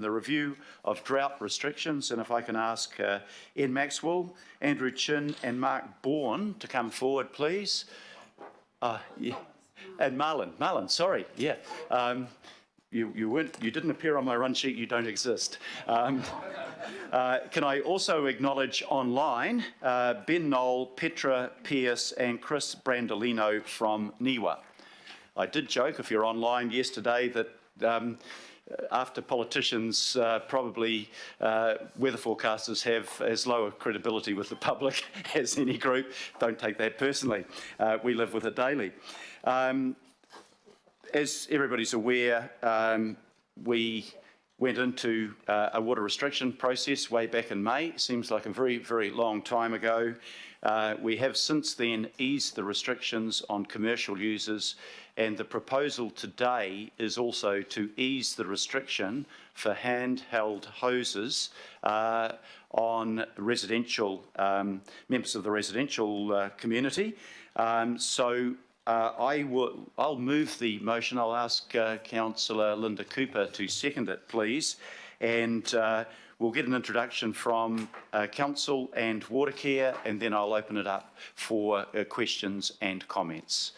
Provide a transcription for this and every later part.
the review of drought restrictions, and if I can ask Ian Maxwell, Andrew Chin and Mark Bourne to come forward, please. Yeah. And Marlon, sorry, yeah. You didn't appear on my run sheet, you don't exist. Can I also acknowledge online Ben Knoll, Petra Pearce and Chris Brandolino from Niwa. I did joke, if you're online yesterday, that after politicians probably weather forecasters have as low a credibility with the public as any group. Don't take that personally. We live with it daily. As everybody's aware, we went into a water restriction process way back in May. Seems like a very, very long time ago. We have since then eased the restrictions on commercial users, and the proposal today is also to ease the restriction for handheld hoses on residential members of the residential community. I'll move the motion. I'll ask Councillor Linda Cooper to second it, please, and we'll get an introduction from Council and Watercare, and then I'll open it up for questions and comments.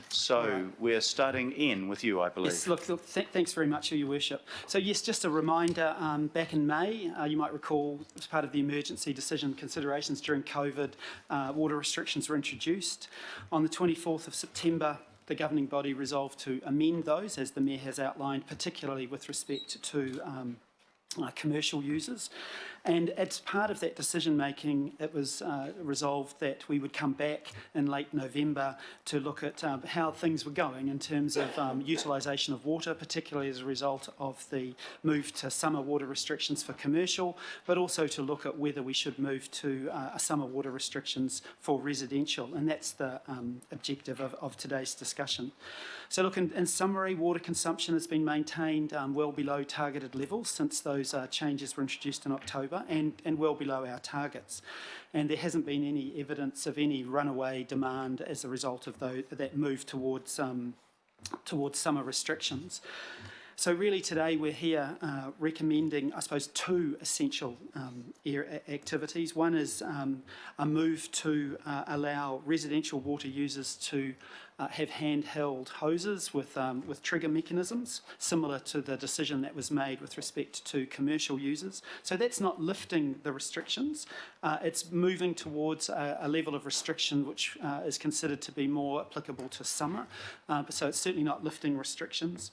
So we're starting in with you, I believe. Yes, look thanks very much, Your Worship. So yes, just a reminder, back in May, you might recall, as part of the emergency decision considerations during COVID, water restrictions were introduced. On the 24th of September, the governing body resolved to amend those, as the Mayor has outlined, particularly with respect to commercial users. And as part of that decision making, it was resolved that we would come back in late November to look at how things were going in terms of utilisation of water, particularly as a result of the move to summer water restrictions for commercial, but also to look at whether we should move to summer water restrictions for residential. And that's the objective of today's discussion. So look, in summary, water consumption has been maintained well below targeted levels since those changes were introduced in October, and well below our targets. And there hasn't been any evidence of any runaway demand as a result of that move towards summer restrictions. So really today we're here recommending, I suppose, two essential activities. One is a move to allow residential water users to have handheld hoses with trigger mechanisms, similar to the decision that was made with respect to commercial users. So that's not lifting the restrictions, it's moving towards a level of restriction which is considered to be more applicable to summer, so it's certainly not lifting restrictions.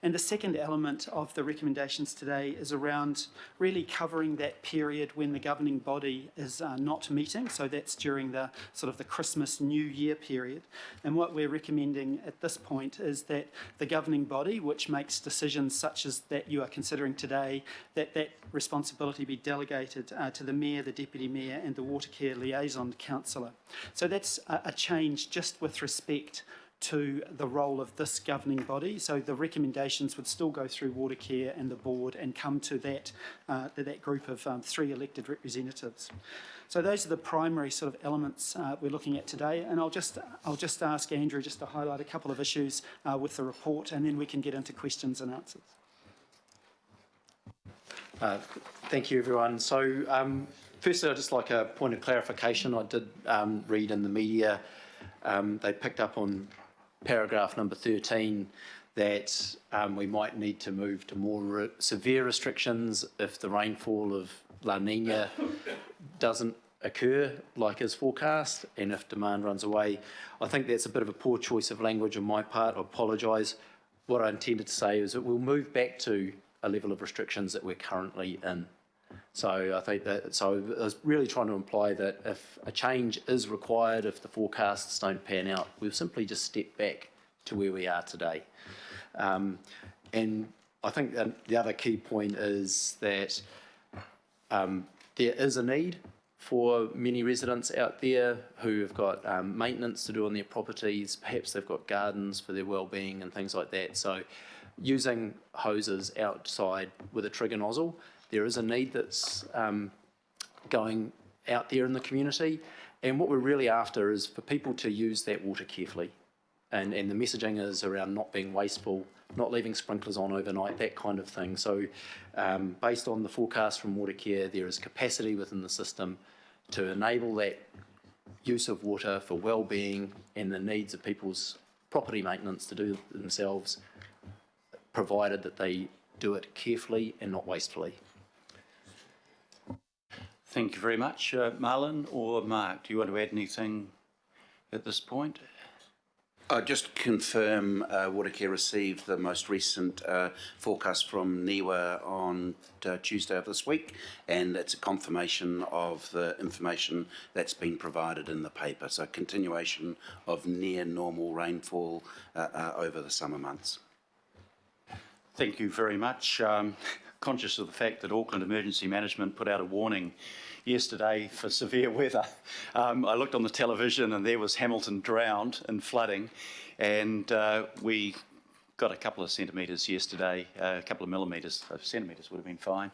And the second element of the recommendations today is around really covering that period when the governing body is not meeting, so that's during the sort of the Christmas New Year period. And what we're recommending at this point is that the governing body, which makes decisions such as that you are considering today, that responsibility be delegated to the Mayor, the Deputy Mayor and the Watercare Liaison Councillor. So that's a change just with respect to the role of this governing body. So the recommendations would still go through Watercare and the board and come to that group of 3 elected representatives. So those are the primary sort of elements we're looking at today, and I'll just ask Andrew just to highlight a couple of issues with the report, and then we can get into questions and answers. Thank you, everyone. So firstly, I'd just like a point of clarification. I did read in the media, they picked up on paragraph number 13 that we might need to move to more severe restrictions if the rainfall of La Nina doesn't occur like is forecast and if demand runs away. I think that's a bit of a poor choice of language on my part. I apologise. What I intended to say is that we'll move back to a level of restrictions that we're currently in. So I think that, so I was really trying to imply that if a change is required, if the forecasts don't pan out, we'll simply just step back to where we are today. And I think that the other key point is that there is a need for many residents out there who have got maintenance to do on their properties. Perhaps they've got gardens for their well-being and things like that. So using hoses outside with a trigger nozzle, there is a need that's going out there in the community, and what we're really after is for people to use that water carefully, and the messaging is around not being wasteful, not leaving sprinklers on overnight, that kind of thing. So based on the forecast from Watercare, there is capacity within the system to enable that use of water for well-being and the needs of people's property maintenance to do themselves, provided that they do it carefully and not wastefully. Thank you very much. Marlon or Mark, do you want to add anything at this point? Just confirm Watercare received the most recent forecast from NIWA on Tuesday of this week, and it's a confirmation of the information that's been provided in the paper. So continuation of near normal rainfall over the summer months. Thank you very much. Conscious of the fact that Auckland Emergency Management put out a warning yesterday for severe weather. I looked on the television and there was Hamilton drowned in flooding, and we got a couple of centimetres yesterday, a couple of millimetres, centimetres would have been fine,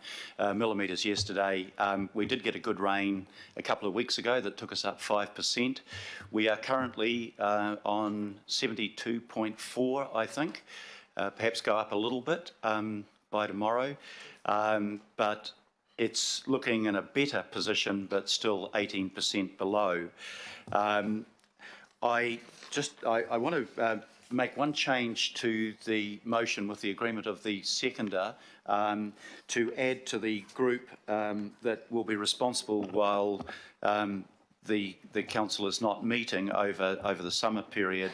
millimetres yesterday. We did get a good rain a couple of weeks ago that took us up 5%. We are currently on 72.4, I think, perhaps go up a little bit by tomorrow, but it's looking in a better position, but still 18% below. I want to make one change to the motion with the agreement of the seconder to add to the group that will be responsible while the council is not meeting over the summer period,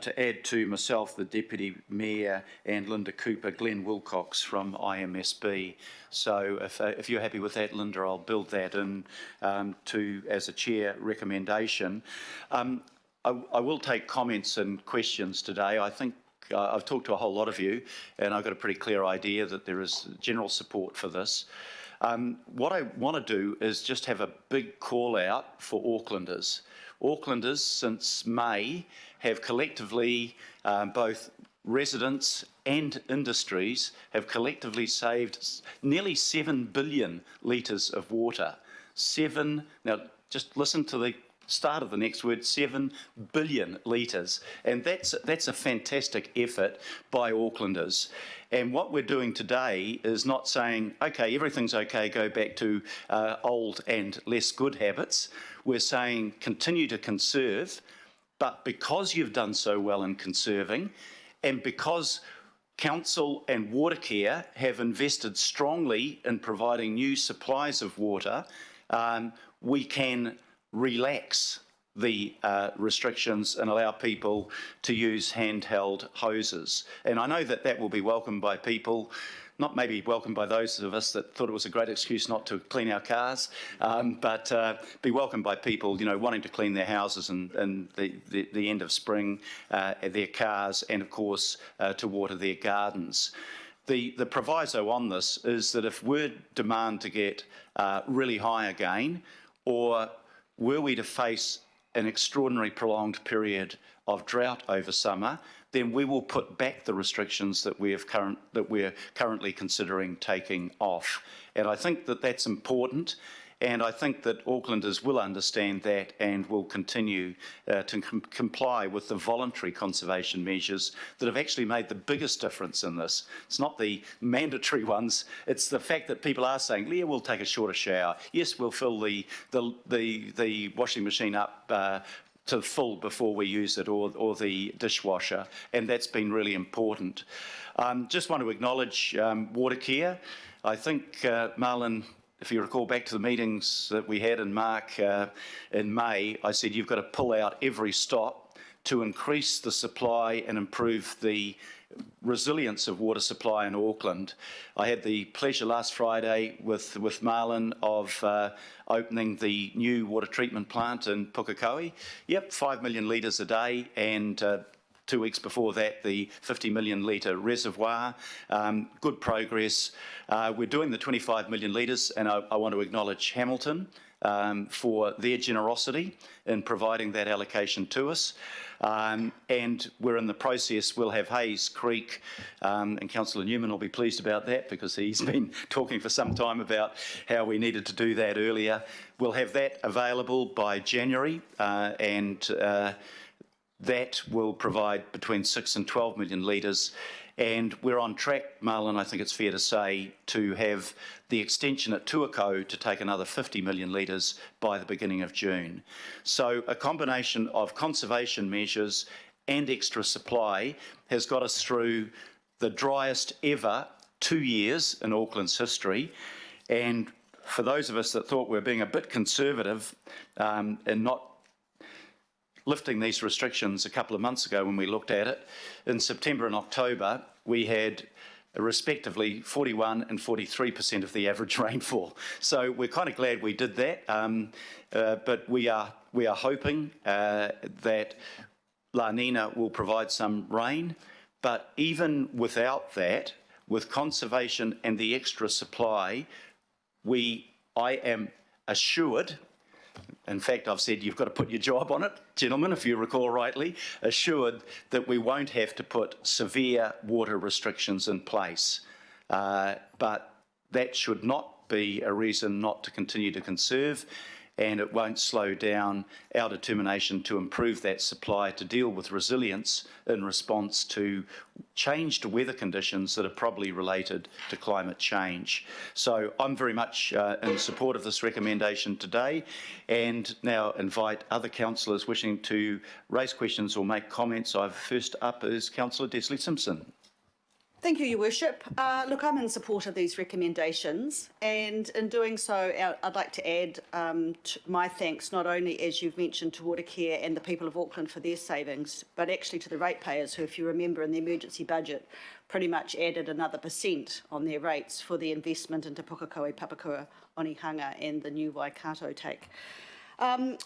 to add to myself, the Deputy Mayor, and Linda Cooper, Glenn Wilcox from IMSB. So if you're happy with that, Linda, I'll build that in as a chair recommendation. I will take comments and questions today. I think I've talked to a whole lot of you, and I've got a pretty clear idea that there is general support for this. What I want to do is just have a big call out for Aucklanders. Aucklanders, since May, have collectively, both residents and industries, have collectively saved nearly 7 billion litres of water. Now just listen to the start of the next word, 7 billion litres. And that's a fantastic effort by Aucklanders. And what we're doing today is not saying, okay, everything's okay, go back to old and less good habits. We're saying continue to conserve, but because you've done so well in conserving, and because Council and Watercare have invested strongly in providing new supplies of water, we can relax the restrictions and allow people to use handheld hoses. And I know that that will be welcomed by people, not maybe welcomed by those of us that thought it was a great excuse not to clean our cars, but be welcomed by people, you know, wanting to clean their houses and the end of spring, their cars, and of course to water their gardens. The proviso on this is that if we're demand to get really high again, or were we to face an extraordinary prolonged period of drought over summer, then we will put back the restrictions that we're currently considering taking off. And I think that that's important, and I think that Aucklanders will understand that and will continue to comply with the voluntary conservation measures that have actually made the biggest difference in this. It's not the mandatory ones, it's the fact that people are saying, Leah, we'll take a shorter shower. Yes, we'll fill the washing machine up to full before we use it, or the dishwasher, and that's been really important. Just want to acknowledge Watercare. I think, Marlon, if you recall back to the meetings that we had in Mark in May, I said you've got to pull out every stop to increase the supply and improve the resilience of water supply in Auckland. I had the pleasure last Friday with Marlon of opening the new water treatment plant in Pukekohe. Yep, 5 million litres a day, and 2 weeks before that, the 50 million litre reservoir. Good progress. We're doing the 25 million litres, and I want to acknowledge Hamilton for their generosity in providing that allocation to us. And we're in the process. We'll have Hayes Creek, and Councillor Newman will be pleased about that because he's been talking for some time about how we needed to do that earlier. We'll have that available by January, and that will provide between 6 and 12 million litres. And we're on track, Marlon, I think it's fair to say, to have the extension at Tuakau to take another 50 million litres by the beginning of June. So a combination of conservation measures and extra supply has got us through the driest ever 2 years in Auckland's history. And for those of us that thought we were being a bit conservative and not lifting these restrictions a couple of months ago when we looked at it, in September and October, we had respectively 41 and 43% of the average rainfall. So we're kind of glad we did that, but we are hoping that La Nina will provide some rain. But even without that, with conservation and the extra supply, I am assured, in fact, I've said you've got to put your job on it, gentlemen, if you recall rightly, assured that we won't have to put severe water restrictions in place. But that should not be a reason not to continue to conserve, and it won't slow down our determination to improve that supply to deal with resilience in response to changed weather conditions that are probably related to climate change. So I'm very much in support of this recommendation today, and now invite other councillors wishing to raise questions or make comments. First up is Councillor Desley Simpson. Thank you, Your Worship. Look, I'm in support of these recommendations, and in doing so, I'd like to add my thanks not only, as you've mentioned, to Watercare and the people of Auckland for their savings, but actually to the ratepayers who, if you remember, in the emergency budget, pretty much added another % on their rates for the investment into Pukekohe, Papakura, Onehunga and the new Waikato take.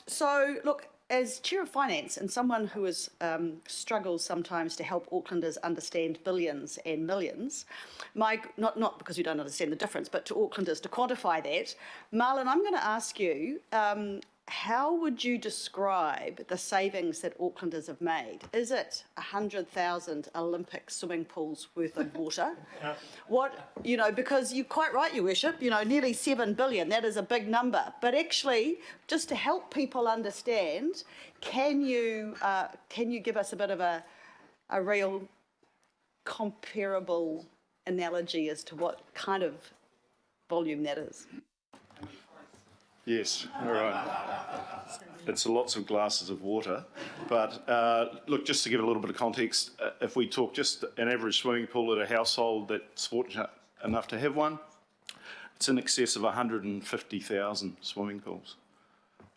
So, look, as Chair of Finance and someone who struggles sometimes to help Aucklanders understand billions and millions, not because we don't understand the difference, but to Aucklanders to quantify that, Marlon, I'm going to ask you, how would you describe the savings that Aucklanders have made? Is it 100,000 Olympic swimming pools worth of water? Because you're quite right, Your Worship, nearly 7 billion, that is a big number. But actually, just to help people understand, can you give us a bit of a real comparable analogy as to what kind of volume that is? Yes, all right. It's lots of glasses of water, but look, just to give a little bit of context, if we talk just an average swimming pool at a household that's fortunate enough to have one, it's in excess of 150,000 swimming pools.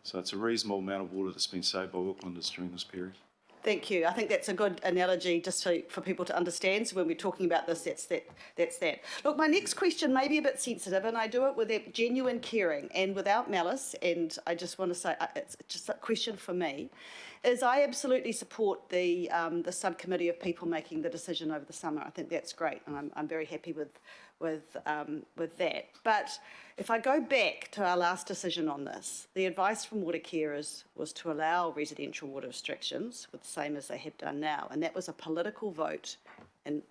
So it's a reasonable amount of water that's been saved by Aucklanders during this period. Thank you. I think that's a good analogy just for people to understand. So when we're talking about this, that's that. Look, my next question may be a bit sensitive, and I do it with that genuine caring and without malice, and I just want to say it's just a question for me, is I absolutely support the subcommittee of people making the decision over the summer. I think that's great, and I'm very happy with that. But if I go back to our last decision on this, the advice from Watercare was to allow residential water restrictions, with the same as they have done now, and that was a political vote, and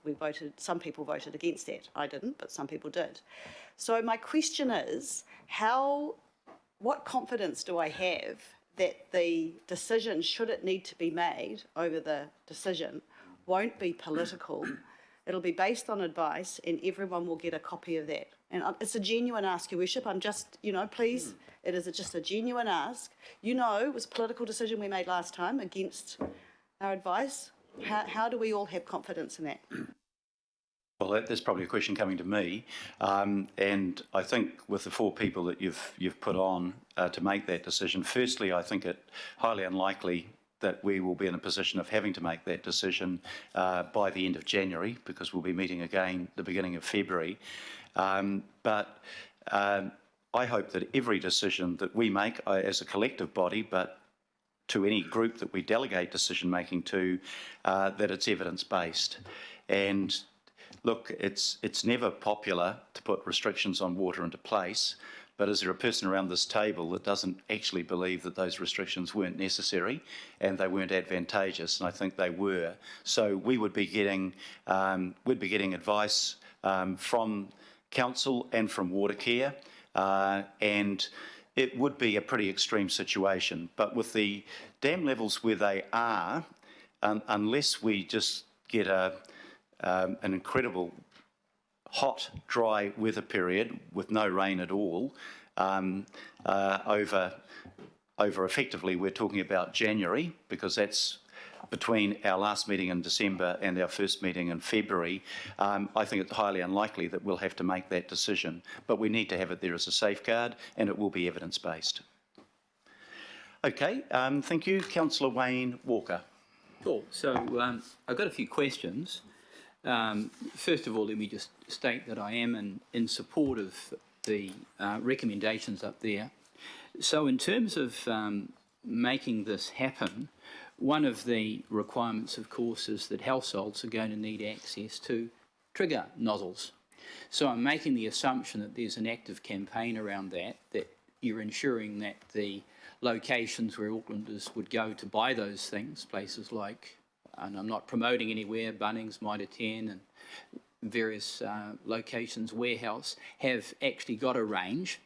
some people voted against that. I didn't, but some people did. So my question is, what confidence do I have that the decision, should it need to be made over the decision, won't be political? It'll be based on advice, and everyone will get a copy of that. And it's a genuine ask, Your Worship. I'm just, please, it is just a genuine ask. It was a political decision we made last time against our advice. How do we all have confidence in that? Well, there's probably a question coming to me, and I think with the 4 people that you've put on to make that decision, firstly, I think it highly unlikely that we will be in a position of having to make that decision by the end of January, because we'll be meeting again the beginning of February. But I hope that every decision that we make as a collective body, but to any group that we delegate decision making to, that it's evidence-based. And look, it's never popular to put restrictions on water into place, but is there a person around this table that doesn't actually believe that those restrictions weren't necessary and they weren't advantageous? And I think they were. So we would be getting, advice from Council and from Watercare, and it would be a pretty extreme situation. But with the dam levels where they are, unless we just get an incredible hot, dry weather period with no rain at all over effectively, we're talking about January, because that's between our last meeting in December and our first meeting in February. I think it's highly unlikely that we'll have to make that decision, but we need to have it there as a safeguard, and it will be evidence-based. Okay, thank you. Councillor Wayne Walker. Sure. So I've got a few questions. First of all, let me just state that I am in support of the recommendations up there. So in terms of making this happen, one of the requirements, of course, is that households are going to need access to trigger nozzles. So I'm making the assumption that there's an active campaign around that you're ensuring that the locations where Aucklanders would go to buy those things, places like, and I'm not promoting anywhere, Bunnings, Mitre 10 and various locations, warehouse, have actually got a range.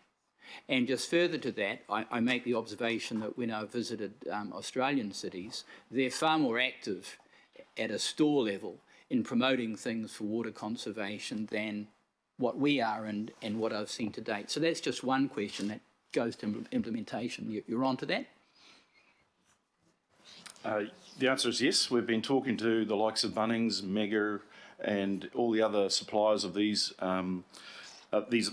And just further to that, I make the observation that when I've visited Australian cities, they're far more active at a store level in promoting things for water conservation than what we are and what I've seen to date. So that's just one question that goes to implementation. You're on to that? The answer is yes. We've been talking to the likes of Bunnings, Mega, and all the other suppliers of these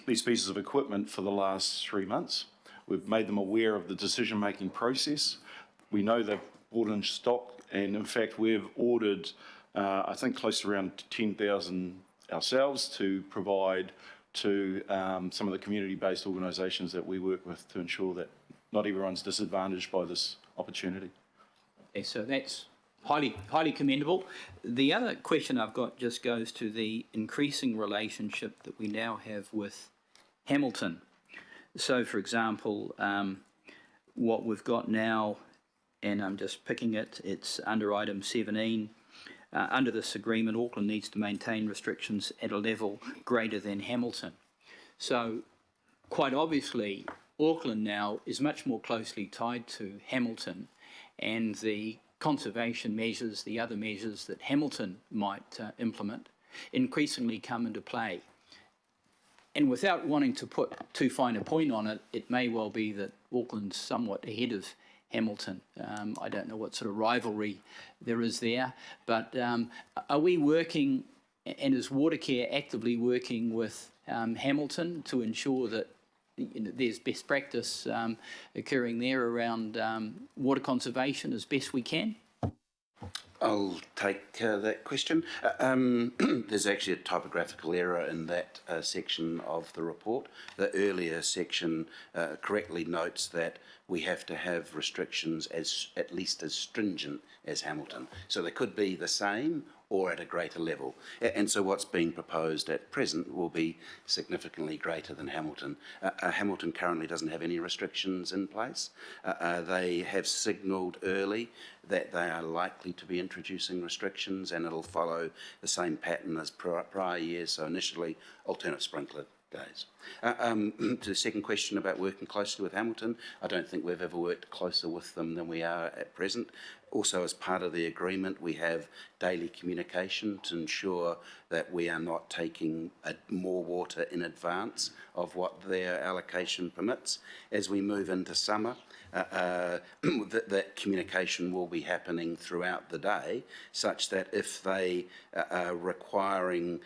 pieces of equipment for the last 3 months. We've made them aware of the decision-making process. We know they've bought in stock, and in fact, we've ordered, I think, close to around 10,000 ourselves to provide to some of the community-based organisations that we work with to ensure that not everyone's disadvantaged by this opportunity. Okay, so that's highly commendable. The other question I've got just goes to the increasing relationship that we now have with Hamilton. So, for example, what we've got now, and I'm just picking it, it's under item 17. Under this agreement, Auckland needs to maintain restrictions at a level greater than Hamilton. So, quite obviously, Auckland now is much more closely tied to Hamilton, and the conservation measures, the other measures that Hamilton might implement, increasingly come into play. And without wanting to put too fine a point on it, it may well be that Auckland's somewhat ahead of Hamilton. I don't know what sort of rivalry there is there, but are we working, and is Watercare actively working with Hamilton to ensure that there's best practice occurring there around water conservation as best we can? I'll take that question. There's actually a typographical error in that section of the report. The earlier section correctly notes that we have to have restrictions as at least as stringent as Hamilton. So they could be the same or at a greater level. And so what's being proposed at present will be significantly greater than Hamilton. Hamilton currently doesn't have any restrictions in place. They have signalled early that they are likely to be introducing restrictions, and it'll follow the same pattern as prior years, so initially alternate sprinkler days. To the second question about working closely with Hamilton, I don't think we've ever worked closer with them than we are at present. Also, as part of the agreement, we have daily communication to ensure that we are not taking more water in advance of what their allocation permits. As we move into summer, that communication will be happening throughout the day, such that if they are requiring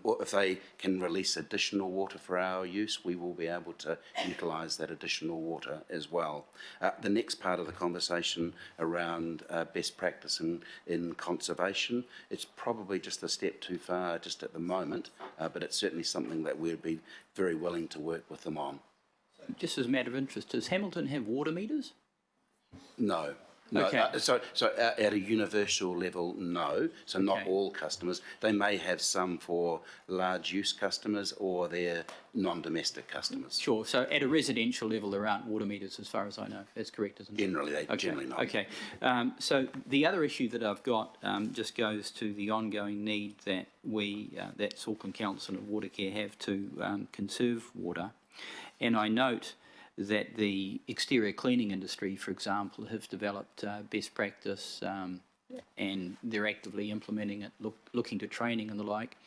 or if they can release additional water for our use, we will be able to utilise that additional water as well. The next part of the conversation around best practice in conservation, it's probably just a step too far just at the moment, but it's certainly something that we'd be very willing to work with them on. Just as a matter of interest, does Hamilton have water meters? No. No, Okay. So at a universal level, no. So not Okay. all customers. They may have some for large use customers or their non-domestic customers. Sure. So at a residential level, there aren't water meters, as far as I know. That's correct, isn't it? Generally not. Okay. So the other issue that I've got just goes to the ongoing need that that Auckland Council and Watercare have to conserve water. And I note that the exterior cleaning industry, for example, have developed best practice and they're actively implementing it, looking to training and the like.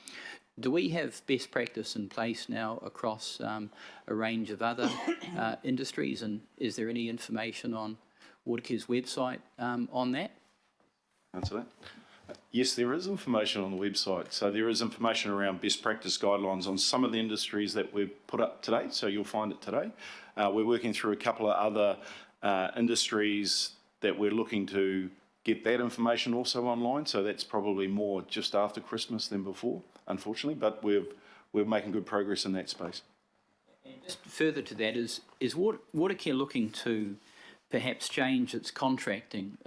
Do we have best practice in place now across a range of other industries, and is there any information on Watercare's website on that? Answer that. Yes, there is information on the website. So there is information around best practice guidelines on some of the industries that we've put up today. So you'll find it today. We're working through a couple of other industries that we're looking to get that information also online. So that's probably more just after Christmas than before, unfortunately. But we're making good progress in that space. And just further to that, is Watercare looking to perhaps change its contracting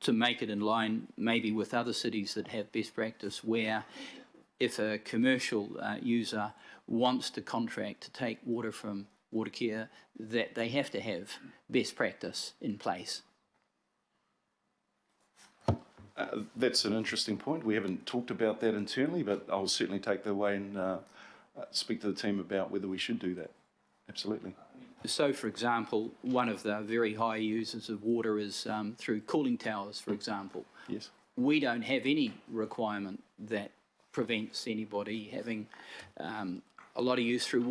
to make it in line maybe with other cities that have best practice, where if a commercial user wants to contract to take water from Watercare, that they have to have best practice in place? That's an interesting point. We haven't talked about that internally, but I'll certainly take that away and speak to the team about whether we should do that. Absolutely. So, for example, one of the very high users of water is through cooling towers, for example. Yes. We don't have any requirement that prevents anybody having a lot of use through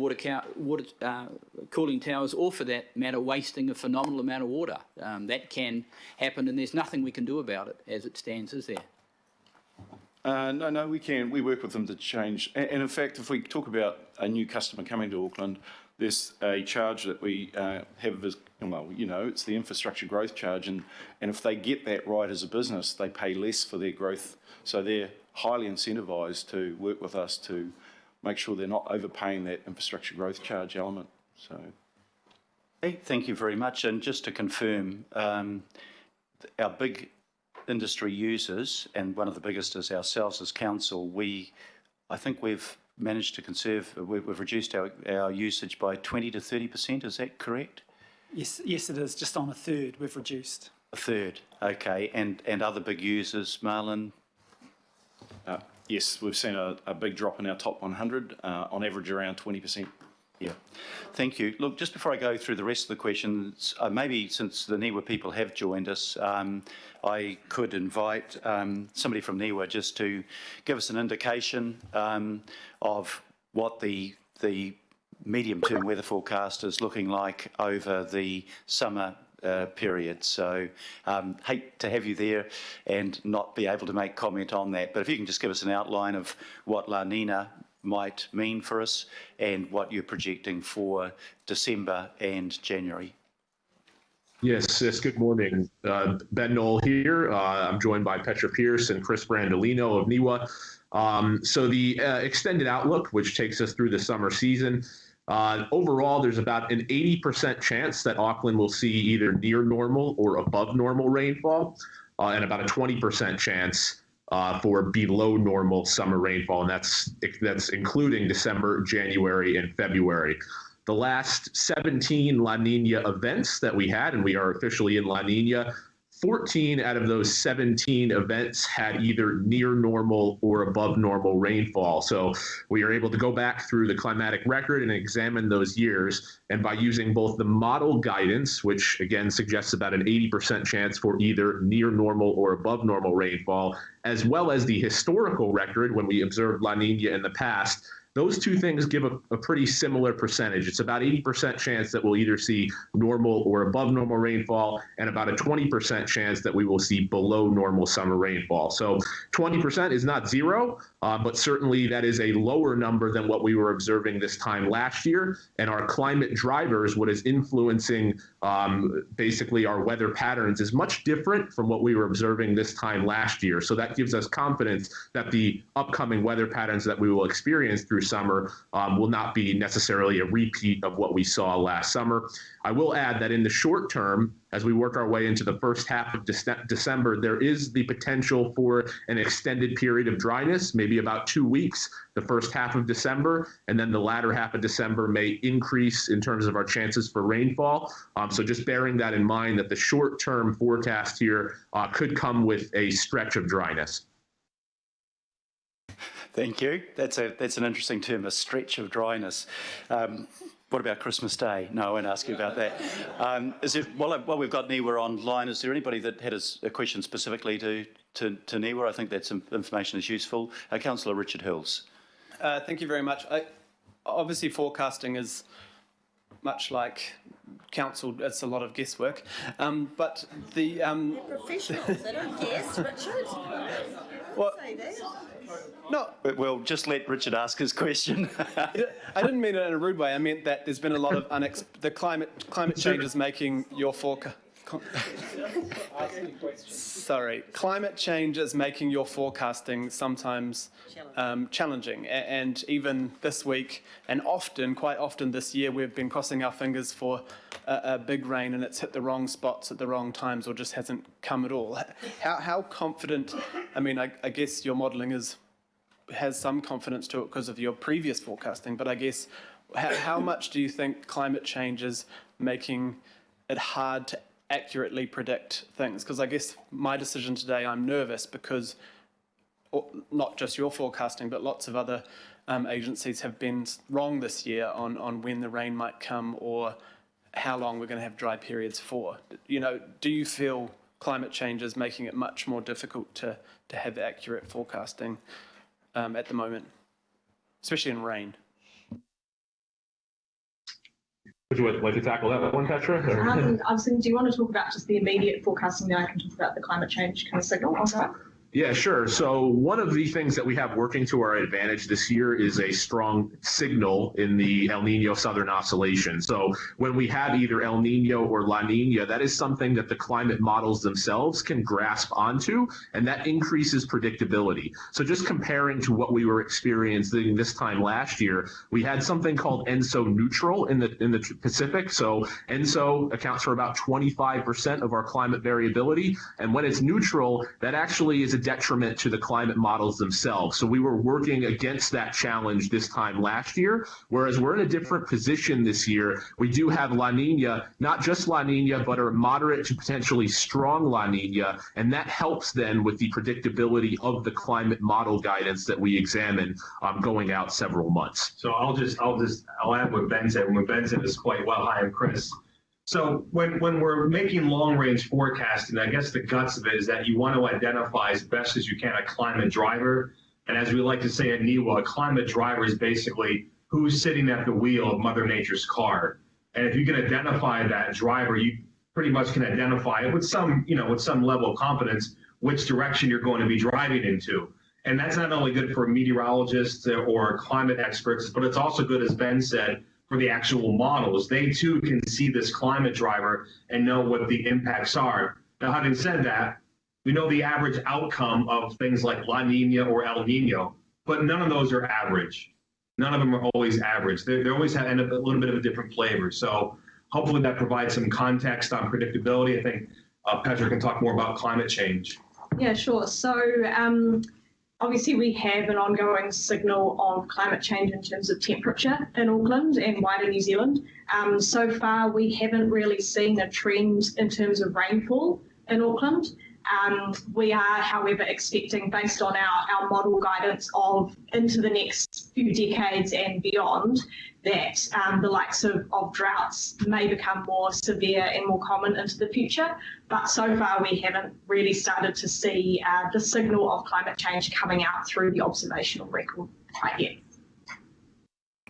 cooling towers, or for that matter, wasting a phenomenal amount of water. That can happen, and there's nothing we can do about it as it stands, is there? No, we can. We work with them to change. And in fact, if we talk about a new customer coming to Auckland, there's a charge that we have as, well, you know, it's the infrastructure growth charge. And if they get that right as a business, they pay less for their growth. So they're highly incentivised to work with us to make sure they're not overpaying that infrastructure growth charge element. So, Hey, thank you very much. And just to confirm, our big industry users, and one of the biggest is ourselves as council, I think we've managed to conserve, we've reduced our usage by 20 to 30%, is that correct? Yes, it is. Just on a third, we've reduced. A third, okay. And other big users, Marlon? yes, we've seen a big drop in our top 100, on average around 20%. Yeah, thank you. Look, just before I go through the rest of the questions, maybe since the NIWA people have joined us, I could invite somebody from NIWA just to give us an indication of what the medium-term weather forecast is looking like over the summer period. So hate to have you there and not be able to make comment on that, but if you can just give us an outline of what La Nina might mean for us and what you're projecting for December and January. Yes, good morning. Ben Knoll here. I'm joined by Petra Pierce and Chris Brandolino of NIWA. So the extended outlook, which takes us through the summer season, overall, there's about an 80% chance that Auckland will see either near normal or above normal rainfall, and about a 20% chance for below normal summer rainfall, and that's including December, January, and February. The last 17 La Nina events that we had, and we are officially in La Nina, 14 out of those 17 events had either near normal or above normal rainfall. So we are able to go back through the climatic record and examine those years. And by using both the model guidance, which again suggests about an 80% chance for either near normal or above normal rainfall, as well as the historical record when we observed La Nina in the past, those two things give a pretty similar percentage. It's about 80% chance that we'll either see normal or above normal rainfall, and about a 20% chance that we will see below normal summer rainfall. So 20% is not zero, but certainly that is a lower number than what we were observing this time last year. And our climate drivers, what is influencing basically our weather patterns, is much different from what we were observing this time last year. So that gives us confidence that the upcoming weather patterns that we will experience through summer will not be necessarily a repeat of what we saw last summer. I will add that in the short term, as we work our way into the first half of December, there is the potential for an extended period of dryness, maybe about 2 weeks, the first half of December, and then the latter half of December may increase in terms of our chances for rainfall. So just bearing that in mind, that the short-term forecast here could come with a stretch of dryness. Thank you. That's an interesting term, a stretch of dryness. What about Christmas Day? No, I won't ask you about that. Is it, while we've got Niwa online, is there anybody that had a question specifically to Niwa? I think that some information is useful. Councillor Richard Hills. Thank you very much. Obviously, forecasting is much like council, it's a lot of guesswork. But the They're professionals, they don't guess, Richard. Well, Say that. no, We'll just let Richard ask his question. I didn't mean it in a rude way. I meant that there's been a lot of the climate change is making your forecast. Sorry, climate change is making your forecasting sometimes challenging. And even this week, and quite often this year, we've been crossing our fingers for a big rain, and it's hit the wrong spots at the wrong times, or just hasn't come at all. How confident? I mean, I guess your modelling has some confidence to it because of your previous forecasting, but I guess how much do you think climate change is making it hard to accurately predict things? Because I guess my decision today, I'm nervous because not just your forecasting, but lots of other agencies have been wrong this year on when the rain might come or how long we're going to have dry periods for. You know, do you feel climate change is making it much more difficult to have accurate forecasting at the moment, especially in rain? Would you like to tackle that one, Petra? I was thinking, do you want to talk about just the immediate forecasting, then I can talk about the climate change kind of signal? Yeah, sure. So one of the things that we have working to our advantage this year is a strong signal in the El Nino Southern Oscillation. So when we have either El Nino or La Nina, that is something that the climate models themselves can grasp onto, and that increases predictability. So just comparing to what we were experiencing this time last year, we had something called ENSO neutral in the Pacific. So ENSO accounts for about 25% of our climate variability, and when it's neutral, that actually is a detriment to the climate models themselves. So we were working against that challenge this time last year, whereas we're in a different position this year. We do have La Nina, not just La Nina, but a moderate to potentially strong La Nina, and that helps then with the predictability of the climate model guidance that we examine going out several months. So I'll add what Ben said. What Ben said is quite well. Hi, I'm Chris. So when we're making long-range forecasting, I guess the guts of it is that you want to identify as best as you can a climate driver. And as we like to say at NIWA, a climate driver is basically who's sitting at the wheel of Mother Nature's car. And if you can identify that driver, you pretty much can identify it with some level of confidence which direction you're going to be driving into. And that's not only good for meteorologists or climate experts, but it's also good, as Ben said, for the actual models. They too can see this climate driver and know what the impacts are. Now, having said that, we know the average outcome of things like La Nina or El Nino, but none of those are average. None of them are always average. They always end up a little bit of a different flavor. So hopefully that provides some context on predictability. I think Petra can talk more about climate change. Yeah, sure. So obviously we have an ongoing signal of climate change in terms of temperature in Auckland and wider New Zealand. So far we haven't really seen a trend in terms of rainfall in Auckland. We are, however, expecting, based on our model guidance of into the next few decades and beyond, that the likes of droughts may become more severe and more common into the future. But so far we haven't really started to see the signal of climate change coming out through the observational record quite yet.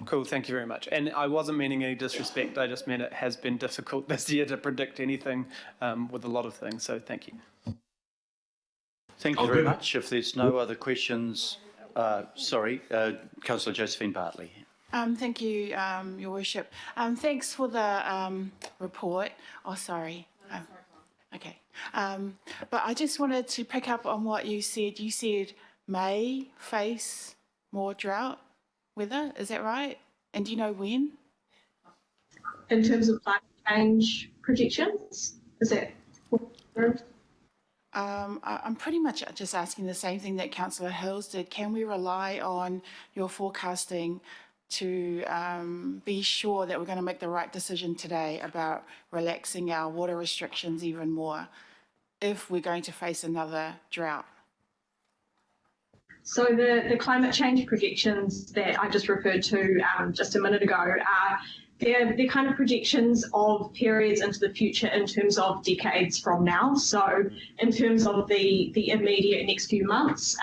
Cool, thank you very much. And I wasn't meaning any disrespect, I just meant it has been difficult this year to predict anything with a lot of things, so thank you. Thank you very much. If there's no other questions, Councillor Josephine Bartley. Thank you, Your Worship. Thanks for the report. Oh, sorry. Okay. But I just wanted to pick up on what you said. You said may face more drought weather. Is that right? And do you know when? In terms of climate change projections, is that? I'm pretty much just asking the same thing that Councillor Hills did. Can we rely on your forecasting to be sure that we're going to make the right decision today about relaxing our water restrictions even more if we're going to face another drought? So the climate change projections that I just referred to just a minute ago are they're kind of projections of periods into the future in terms of decades from now. So in terms of the immediate next few months,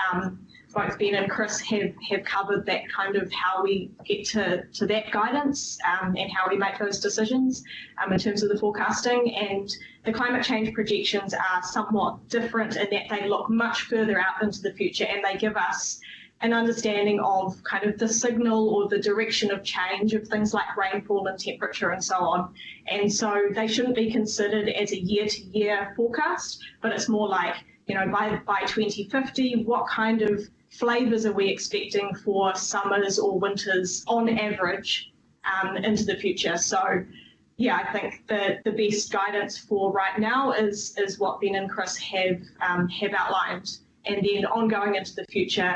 both Ben and Chris have covered that kind of how we get to that guidance and how we make those decisions in terms of the forecasting. And the climate change projections are somewhat different in that they look much further out into the future and they give us an understanding of kind of the signal or the direction of change of things like rainfall and temperature and so on. And so they shouldn't be considered as a year-to-year forecast, but it's more like, you know, by 2050, what kind of flavours are we expecting for summers or winters on average into the future? So yeah, I think the best guidance for right now is what Ben and Chris have outlined. And then ongoing into the future,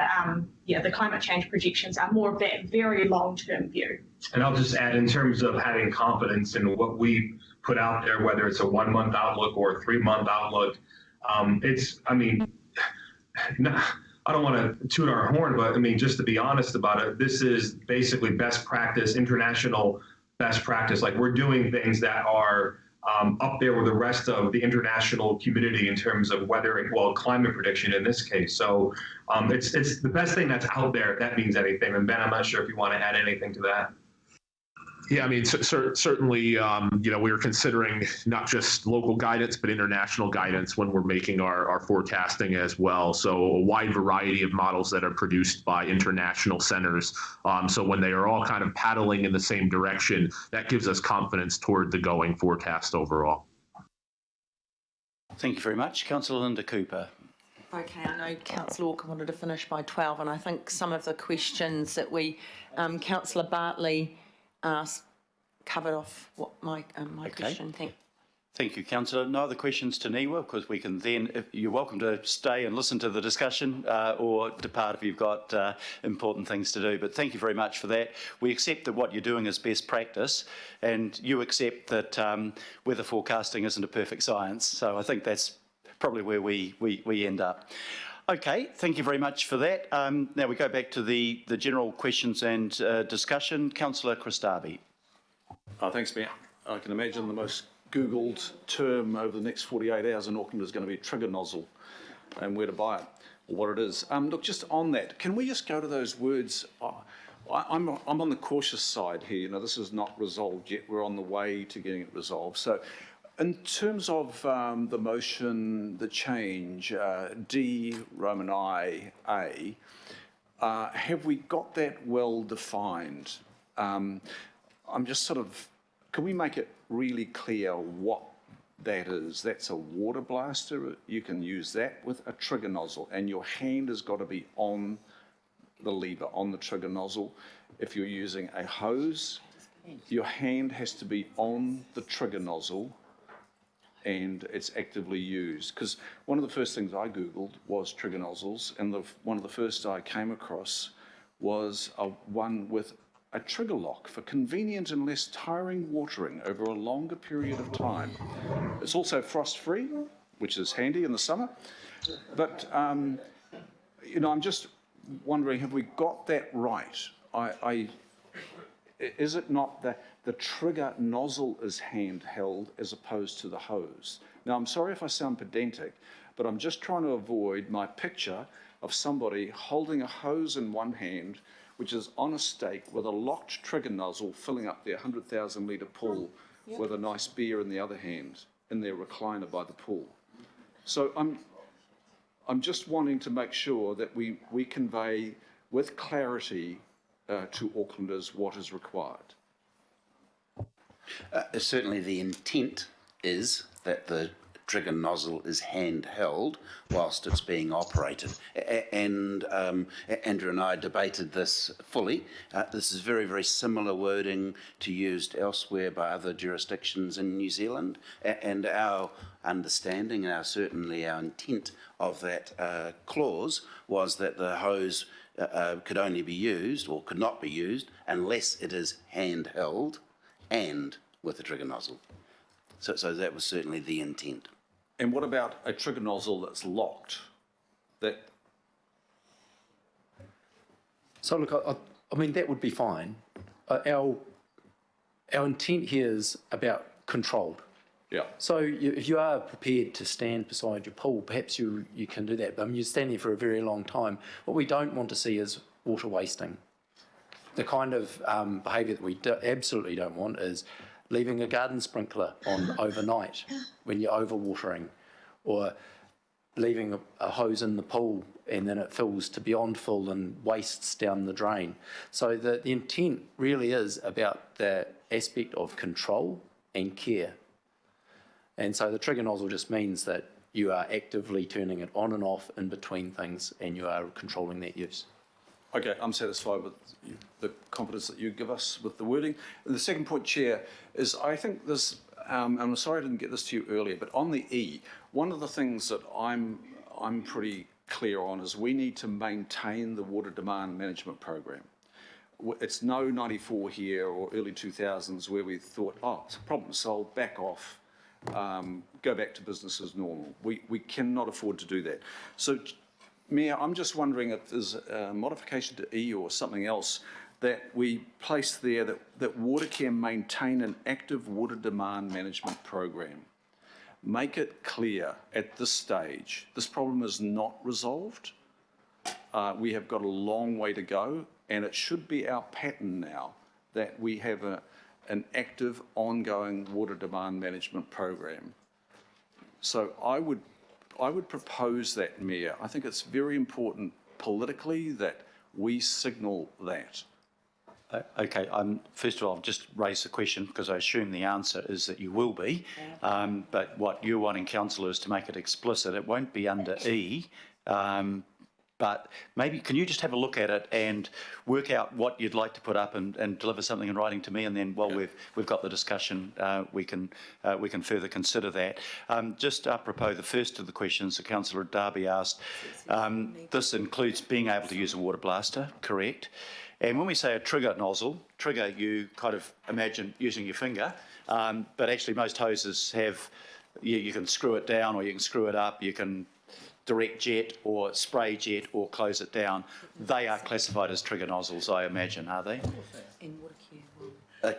the climate change projections are more of that very long-term view. And I'll just add, in terms of having confidence in what we put out there, whether it's a 1 month outlook or a 3 month outlook, I don't want to toot our horn, but I mean, just to be honest about it, this is basically best practice, international best practice. Like, we're doing things that are up there with the rest of the international community in terms of climate prediction in this case. So it's the best thing that's out there, if that means anything. And Ben, I'm not sure if you want to add anything to that. Yeah, I mean, certainly, we are considering not just local guidance, but international guidance when we're making our forecasting as well. So a wide variety of models that are produced by international centers. So when they are all kind of paddling in the same direction, that gives us confidence toward the going forecast overall. Thank you very much. Councillor Linda Cooper. Okay, I know Councillor Walker wanted to finish by 12, and I think some of the questions that Councillor Bartley asked covered off what my question. Thank you, Councillor. No other questions to Niwa, because we can then, if you're welcome to stay and listen to the discussion or depart if you've got important things to do. But thank you very much for that. We accept that what you're doing is best practice, and you accept that weather forecasting isn't a perfect science. So I think that's probably where we end up. Okay, thank you very much for that. Now we go back to the general questions and discussion. Councillor Christabi. Thanks, Mayor. I can imagine the most Googled term over the next 48 hours in Auckland is going to be trigger nozzle and where to buy it or what it is. Look, just on that, can we just go to those words? I'm on the cautious side here. You know, this is not resolved yet. We're on the way to getting it resolved. So in terms of the motion, the change, D, Roman I, A, have we got that well defined? I'm just sort of, can we make it really clear what that is? That's a water blaster. You can use that with a trigger nozzle, and your hand has got to be on the lever, on the trigger nozzle. If you're using a hose, your hand has to be on the trigger nozzle and it's actively used. Because one of the first things I Googled was trigger nozzles, and one of the first I came across was one with a trigger lock for convenient and less tiring watering over a longer period of time. It's also frost-free, which is handy in the summer. But, I'm just wondering, have we got that right? Is it not that the trigger nozzle is handheld as opposed to the hose? Now, I'm sorry if I sound pedantic, but I'm just trying to avoid my picture of somebody holding a hose in one hand, which is on a stake with a locked trigger nozzle filling up their 100,000 litre pool with a nice beer in the other hand in their recliner by the pool. So I'm just wanting to make sure that we convey with clarity to Aucklanders what is required. Certainly the intent is that the trigger nozzle is handheld whilst it's being operated. And Andrew and I debated this fully. This is very, very similar wording to used elsewhere by other jurisdictions in New Zealand. And our understanding and certainly our intent of that clause was that the hose could only be used or could not be used unless it is handheld and with a trigger nozzle. So that was certainly the intent. And what about a trigger nozzle that's locked? So look, I mean, that would be fine. Our intent here is about controlled. Yeah. So if you are prepared to stand beside your pool, perhaps you can do that. But I mean, you stand there for a very long time. What we don't want to see is water wasting. The kind of behaviour that we absolutely don't want is leaving a garden sprinkler on overnight when you're overwatering, or leaving a hose in the pool and then it fills to beyond full and wastes down the drain. So the intent really is about the aspect of control and care. And so the trigger nozzle just means that you are actively turning it on and off in between things, and you are controlling that use. Okay, I'm satisfied with the confidence that you give us with the wording. And the second point, Chair, is I think this, and I'm sorry I didn't get this to you earlier, but on the E, one of the things that I'm pretty clear on is we need to maintain the water demand management program. It's no 94 here or early 2000s where we thought, oh, it's a problem solved, back off, go back to business as normal. We cannot afford to do that. So, Mayor, I'm just wondering if there's a modification to E or something else that we place there that Watercare maintain an active water demand management program. Make it clear at this stage, this problem is not resolved. We have got a long way to go, and it should be our pattern now that we have an active, ongoing water demand management program. So I would propose that, Mayor. I think it's very important politically that we signal that. Okay, first of all, I'll just raise the question because I assume the answer is that you will be. But what you're wanting, Councillor, is to make it explicit. It won't be under E. But maybe, can you just have a look at it and work out what you'd like to put up and deliver something in writing to me, and then while we've got the discussion, we can further consider that. Just apropos the first of the questions that Councillor Darby asked, this includes being able to use a water blaster, correct? And when we say a trigger nozzle, trigger you kind of imagine using your finger, but actually most hoses have, you can screw it down or you can screw it up, you can direct jet or spray jet or close it down. They are classified as trigger nozzles, I imagine, are they?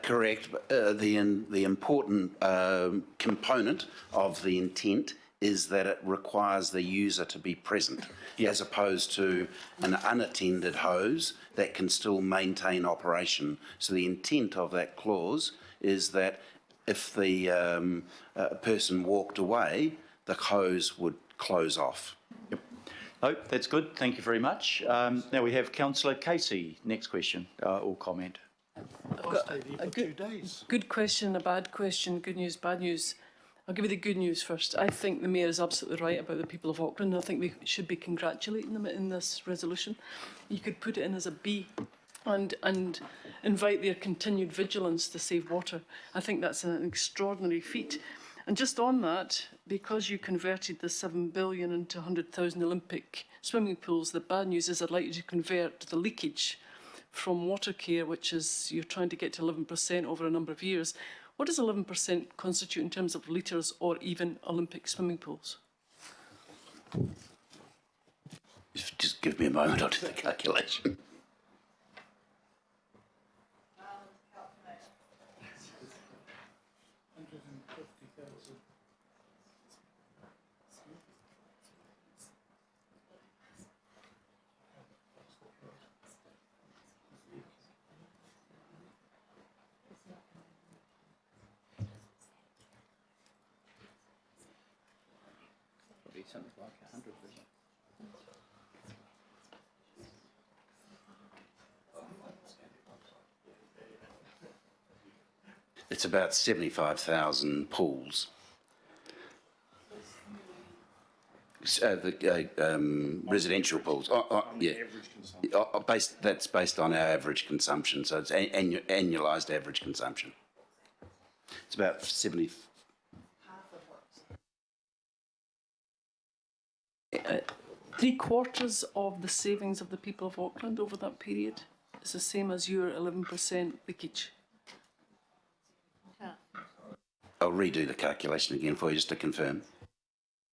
Correct. The important component of the intent is that it requires the user to be present, as opposed to an unattended hose that can still maintain operation. So the intent of that clause is that if the person walked away, the hose would close off. Yep. Oh, that's good. Thank you very much. Now we have Councillor Casey. Next question or comment. I've got a good question, a bad question, good news, bad news. I'll give you the good news first. I think the Mayor is absolutely right about the people of Auckland. I think we should be congratulating them in this resolution. You could put it in as a B and invite their continued vigilance to save water. I think that's an extraordinary feat. And just on that, because you converted the 7 billion into 100,000 Olympic swimming pools, the bad news is I'd like you to convert the leakage from Watercare, which is you're trying to get to 11% over a number of years. What does 11% constitute in terms of litres or even Olympic swimming pools? Just give me a moment, I'll do the calculation. Something like 100 billion. It's about 75,000 pools. The residential pools. Yeah. That's based on our average consumption, so it's annualised average consumption. It's about 70. Three-quarters of the savings of the people of Auckland over that period is the same as your 11% leakage. I'll redo the calculation again for you just to confirm.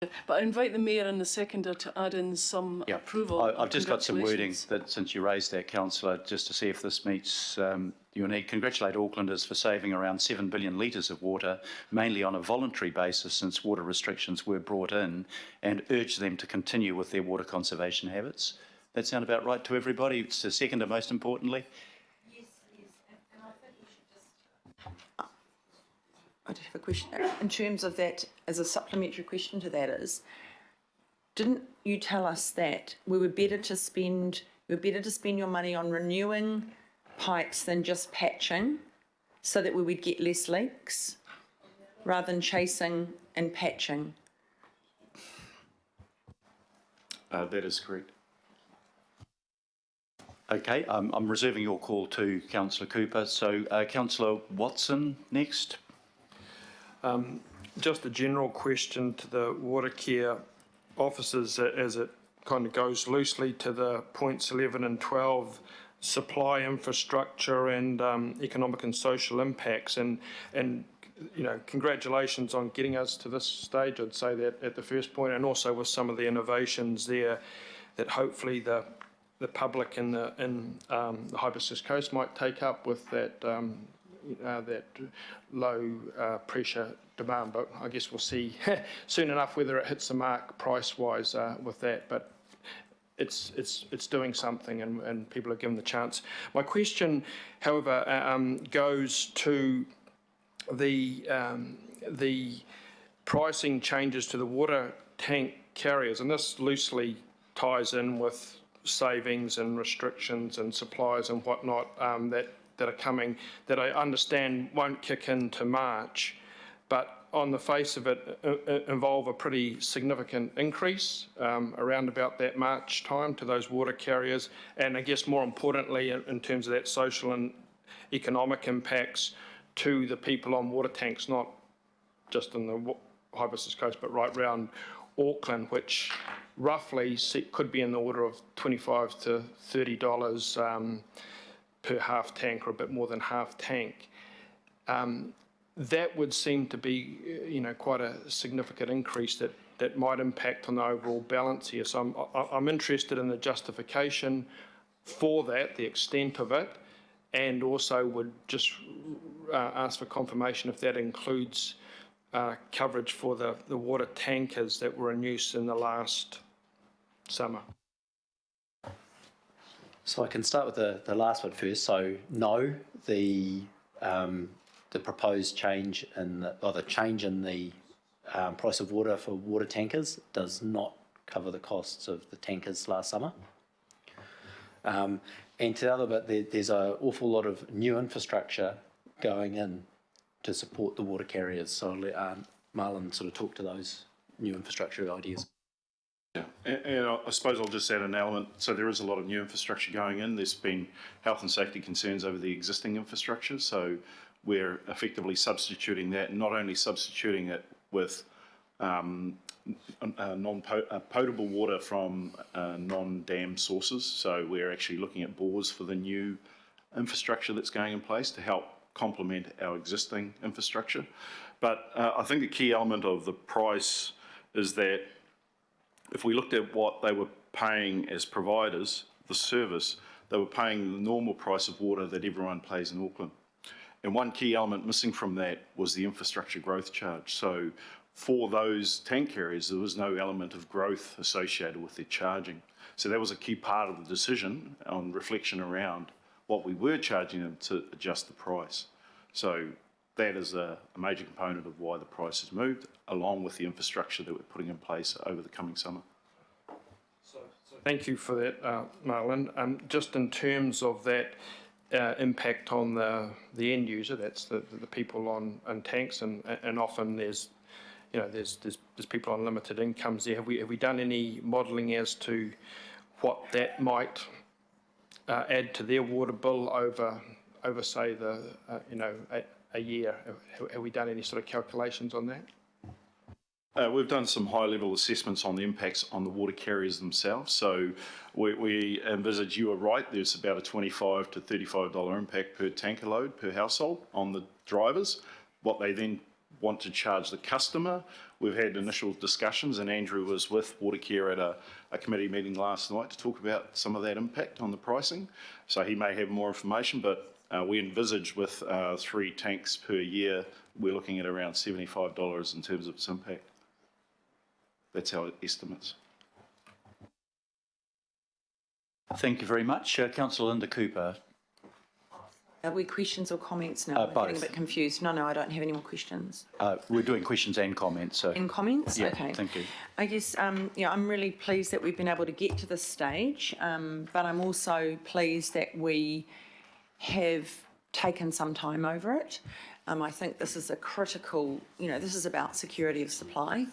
But I invite the Mayor and the Seconder to add in some approval. I've just got some wording Congratulations. that, since you raised that, Councillor, just to see if this meets your need. Congratulate Aucklanders for saving around 7 billion litres of water, mainly on a voluntary basis since water restrictions were brought in, and urge them to continue with their water conservation habits. That sound about right to everybody? It's the seconder, most importantly. Yes, and I think we should just... I just have a question. In terms of that, as a supplementary question to that is, didn't you tell us that we were better to spend your money on renewing pipes than just patching, so that we would get less leaks, rather than chasing and patching? That is correct. Okay, I'm reserving your call to Councillor Cooper. So Councillor Watson next. Just a general question to the water care officers as it kind of goes loosely to the points 11 and 12, supply infrastructure and economic and social impacts, and you know, congratulations on getting us to this stage, I'd say that at the first point, and also with some of the innovations there that hopefully the public in the Hibiscus Coast might take up with that that low pressure demand. But I guess we'll see soon enough whether it hits the mark price-wise with that. But it's doing something, and people are given the chance. My question, however, goes to the pricing changes to the water tank carriers, and this loosely ties in with savings and restrictions and supplies and whatnot that are coming, that I understand won't kick into March, but on the face of it involve a pretty significant increase around about that March time to those water carriers, and I guess more importantly in terms of that social and economic impacts to the people on water tanks, not just in the Hibiscus Coast but right round Auckland, which roughly could be in the order of $25 to $30 per half tank, or a bit more than half tank. That would seem to be, you know, quite a significant increase that might impact on the overall balance here. So I'm interested in the justification for that, the extent of it, and also would just ask for confirmation if that includes coverage for the water tankers that were in use in the last summer. So I can start with the last one first. So no, the proposed change the change in the price of water for water tankers does not cover the costs of the tankers last summer. And to the other bit, there's an awful lot of new infrastructure going in to support the water carriers. So I'll let Marlon sort of talk to those new infrastructure ideas. Yeah, and I suppose I'll just add an element. So there is a lot of new infrastructure going in. There's been health and safety concerns over the existing infrastructure, so we're effectively substituting that, not only substituting it with potable water from non-dam sources, so we're actually looking at bores for the new infrastructure that's going in place to help complement our existing infrastructure. But I think the key element of the price is that if we looked at what they were paying as providers, the service, they were paying the normal price of water that everyone pays in Auckland. And one key element missing from that was the infrastructure growth charge. So for those tank carriers, there was no element of growth associated with their charging. So that was a key part of the decision on reflection around what we were charging them to adjust the price. So that is a major component of why the price has moved, along with the infrastructure that we're putting in place over the coming summer. So thank you for that, Marlon. Just in terms of that impact on the end user, that's the people on tanks, and often there's people on limited incomes there. Have we done any modelling as to what that might add to their water bill over say a year? Have we done any sort of calculations on that? We've done some high-level assessments on the impacts on the water carriers themselves. So we envisage, you are right, there's about a $25 to $35 impact per tanker load per household on the drivers. What they then want to charge the customer. We've had initial discussions, and Andrew was with Watercare at a committee meeting last night to talk about some of that impact on the pricing. So he may have more information, but we envisage with 3 tanks per year, we're looking at around $75 in terms of its impact. That's our estimates. Thank you very much. Councillor Linda Cooper. Are we questions or comments now? I'm Both. getting a bit confused. No, I don't have any more questions. We're doing questions and comments. So. And comments? Yeah, okay. thank you. I guess, I'm really pleased that we've been able to get to this stage, but I'm also pleased that we have taken some time over it. I think this is a critical, this is about security of supply,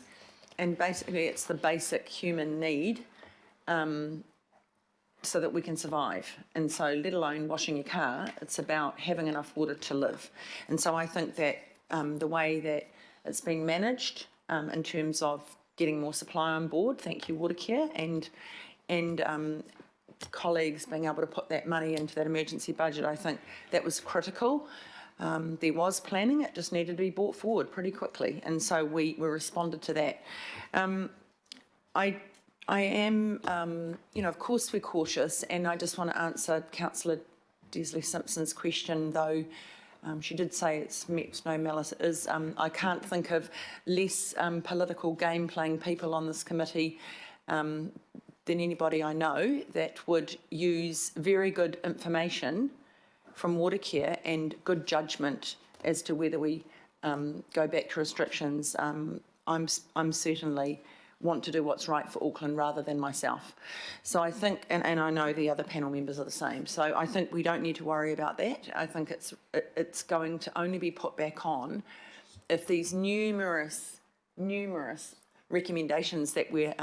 and basically it's the basic human need so that we can survive. And so let alone washing your car, it's about having enough water to live. And so I think that the way that it's been managed in terms of getting more supply on board, thank you Watercare, and colleagues being able to put that money into that emergency budget, I think that was critical. There was planning, it just needed to be brought forward pretty quickly. And so we responded to that. I am, of course we're cautious, and I just want to answer Councillor Desley Simpson's question, though she did say it's no malice. It is. I can't think of less political game-playing people on this committee than anybody I know that would use very good information from Watercare and good judgment as to whether we go back to restrictions. I'm certainly want to do what's right for Auckland rather than myself. So I think, and I know the other panel members are the same, so I think we don't need to worry about that. I think it's going to only be put back on if these numerous recommendations that we're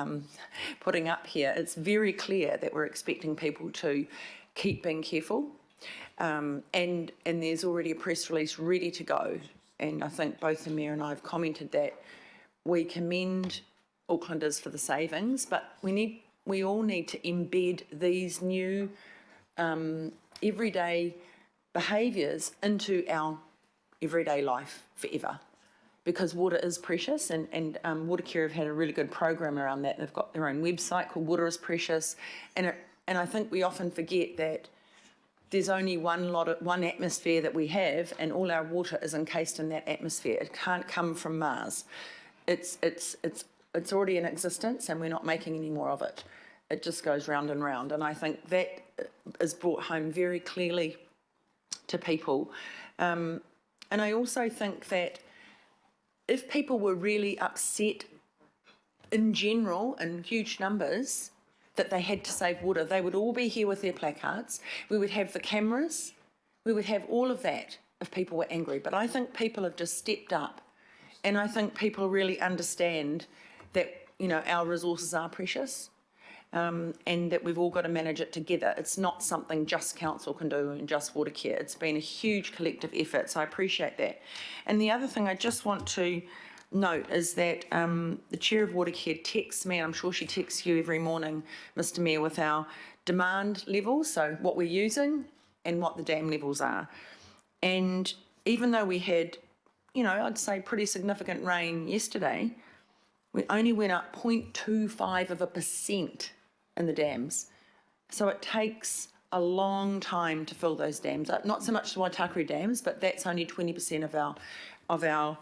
putting up here, it's very clear that we're expecting people to keep being careful, and there's already a press release ready to go, and I think both the Mayor and I have commented that we commend Aucklanders for the savings, but we all need to embed these new everyday behaviours into our everyday life forever, because water is precious, and Watercare have had a really good program around that. They've got their own website called Water is Precious, and I think we often forget that there's only one atmosphere that we have, and all our water is encased in that atmosphere. It can't come from Mars. It's already in existence, and we're not making any more of it. It just goes round and round, and I think that is brought home very clearly to people. And I also think that if people were really upset in general, in huge numbers, that they had to save water, they would all be here with their placards. We would have the cameras. We would have all of that if people were angry. But I think people have just stepped up, and I think people really understand that, our resources are precious, and that we've all got to manage it together. It's not something just council can do and just Watercare. It's been a huge collective effort, so I appreciate that. And the other thing I just want to note is that the Chair of Watercare texts me, and I'm sure she texts you every morning, Mr Mayor, with our demand levels, so what we're using and what the dam levels are. And even though we had, I'd say pretty significant rain yesterday, we only went up 0.25% in the dams. So it takes a long time to fill those dams up. Not so much the Waitakere dams, but that's only 20% of our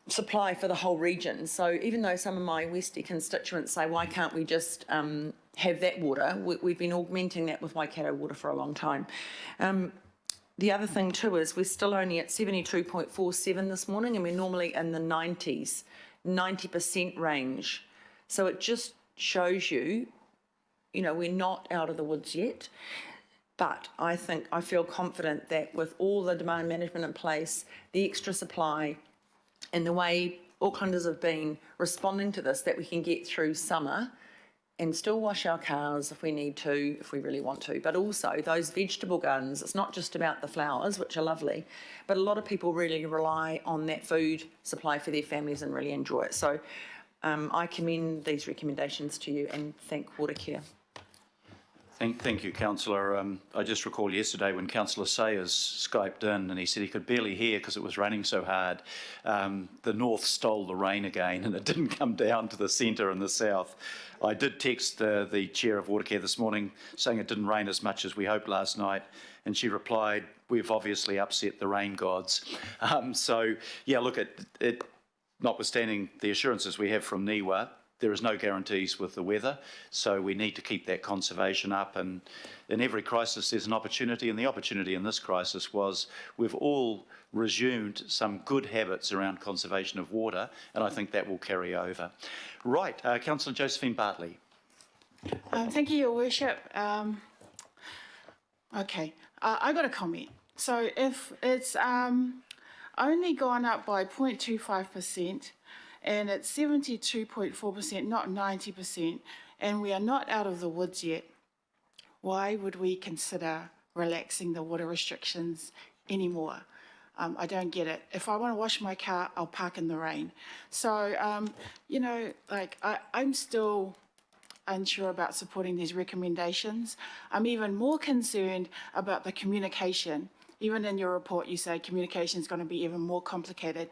supply for the whole region. So even though some of my Westie constituents say, why can't we just have that water, we've been augmenting that with Waikato water for a long time. The other thing too is we're still only at 72.47 this morning, and we're normally in the 90s. 90% range. So it just shows you, we're not out of the woods yet. But I feel confident that with all the demand management in place, the extra supply, and the way Aucklanders have been responding to this, that we can get through summer and still wash our cars if we need to, if we really want to. But also those vegetable gardens, it's not just about the flowers, which are lovely, but a lot of people really rely on that food supply for their families and really enjoy it. So I commend these recommendations to you and thank Watercare. Thank you, Councillor. I just recall yesterday when Councillor Sayers Skyped in and he said he could barely hear because it was raining so hard. The north stole the rain again and it didn't come down to the centre and the south. I did text the Chair of Watercare this morning saying it didn't rain as much as we hoped last night, and she replied, "We've obviously upset the rain gods." So, yeah, look, notwithstanding the assurances we have from NIWA, there is no guarantees with the weather, so we need to keep that conservation up. And in every crisis, there's an opportunity, and the opportunity in this crisis was we've all resumed some good habits around conservation of water, and I think that will carry over. Right, Councillor Josephine Bartley. Thank you, Your Worship. Okay, I got a comment. So if it's only gone up by 0.25%, and it's 72.4%, not 90%, and we are not out of the woods yet, why would we consider relaxing the water restrictions anymore? I don't get it. If I want to wash my car, I'll park in the rain. So, you know, like I'm still unsure about supporting these recommendations. I'm even more concerned about the communication. Even in your report, you say communication is going to be even more complicated.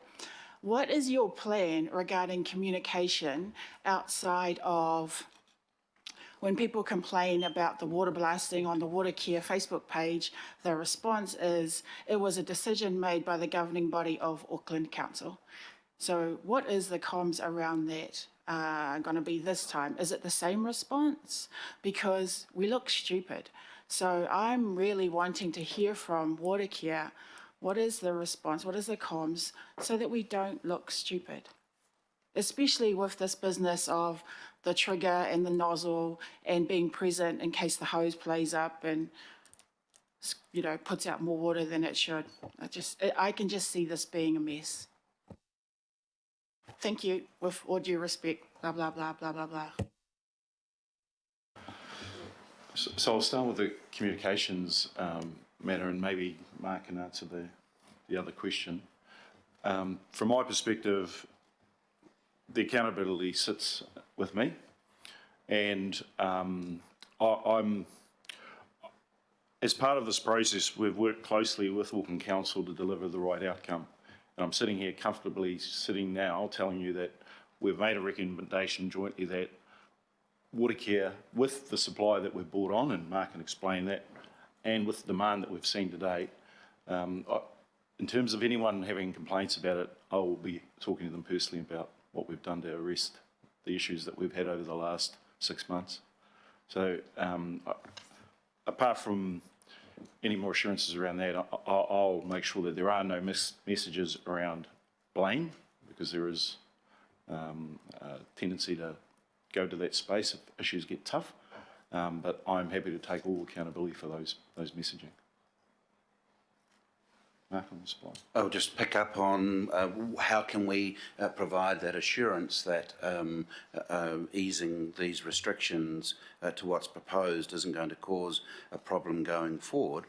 What is your plan regarding communication outside of when people complain about the water blasting on the Watercare Facebook page? The response is, it was a decision made by the governing body of Auckland Council. So what is the comms around that going to be this time? Is it the same response? Because we look stupid. So I'm really wanting to hear from Watercare. What is the response? What is the comms so that we don't look stupid? Especially with this business of the trigger and the nozzle and being present in case the hose plays up and, you know, puts out more water than it should. I can just see this being a mess. Thank you, with all due respect, blah, blah, blah, blah, blah, blah. So I'll start with the communications matter, and maybe Mark can answer the other question. From my perspective, the accountability sits with me, and I'm, as part of this process, we've worked closely with Auckland Council to deliver the right outcome. And I'm sitting here comfortably sitting now telling you that we've made a recommendation jointly that Watercare, with the supply that we've brought on, and Mark can explain that, and with the demand that we've seen to date, in terms of anyone having complaints about it, I will be talking to them personally about what we've done to arrest the issues that we've had over the last 6 months. So apart from any more assurances around that, I'll make sure that there are no messages around blame, because there is a tendency to go to that space if issues get tough. But I'm happy to take all accountability for those messaging. Mark on the supply. I'll just pick up on how can we provide that assurance that easing these restrictions to what's proposed isn't going to cause a problem going forward.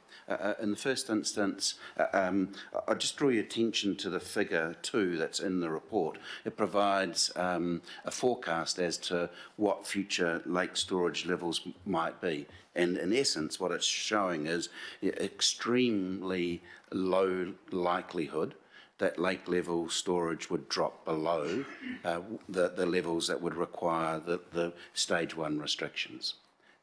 In the first instance, I'll just draw your attention to the figure 2 that's in the report. It provides a forecast as to what future lake storage levels might be. And in essence, what it's showing is extremely low likelihood that lake level storage would drop below the levels that would require the stage 1 restrictions.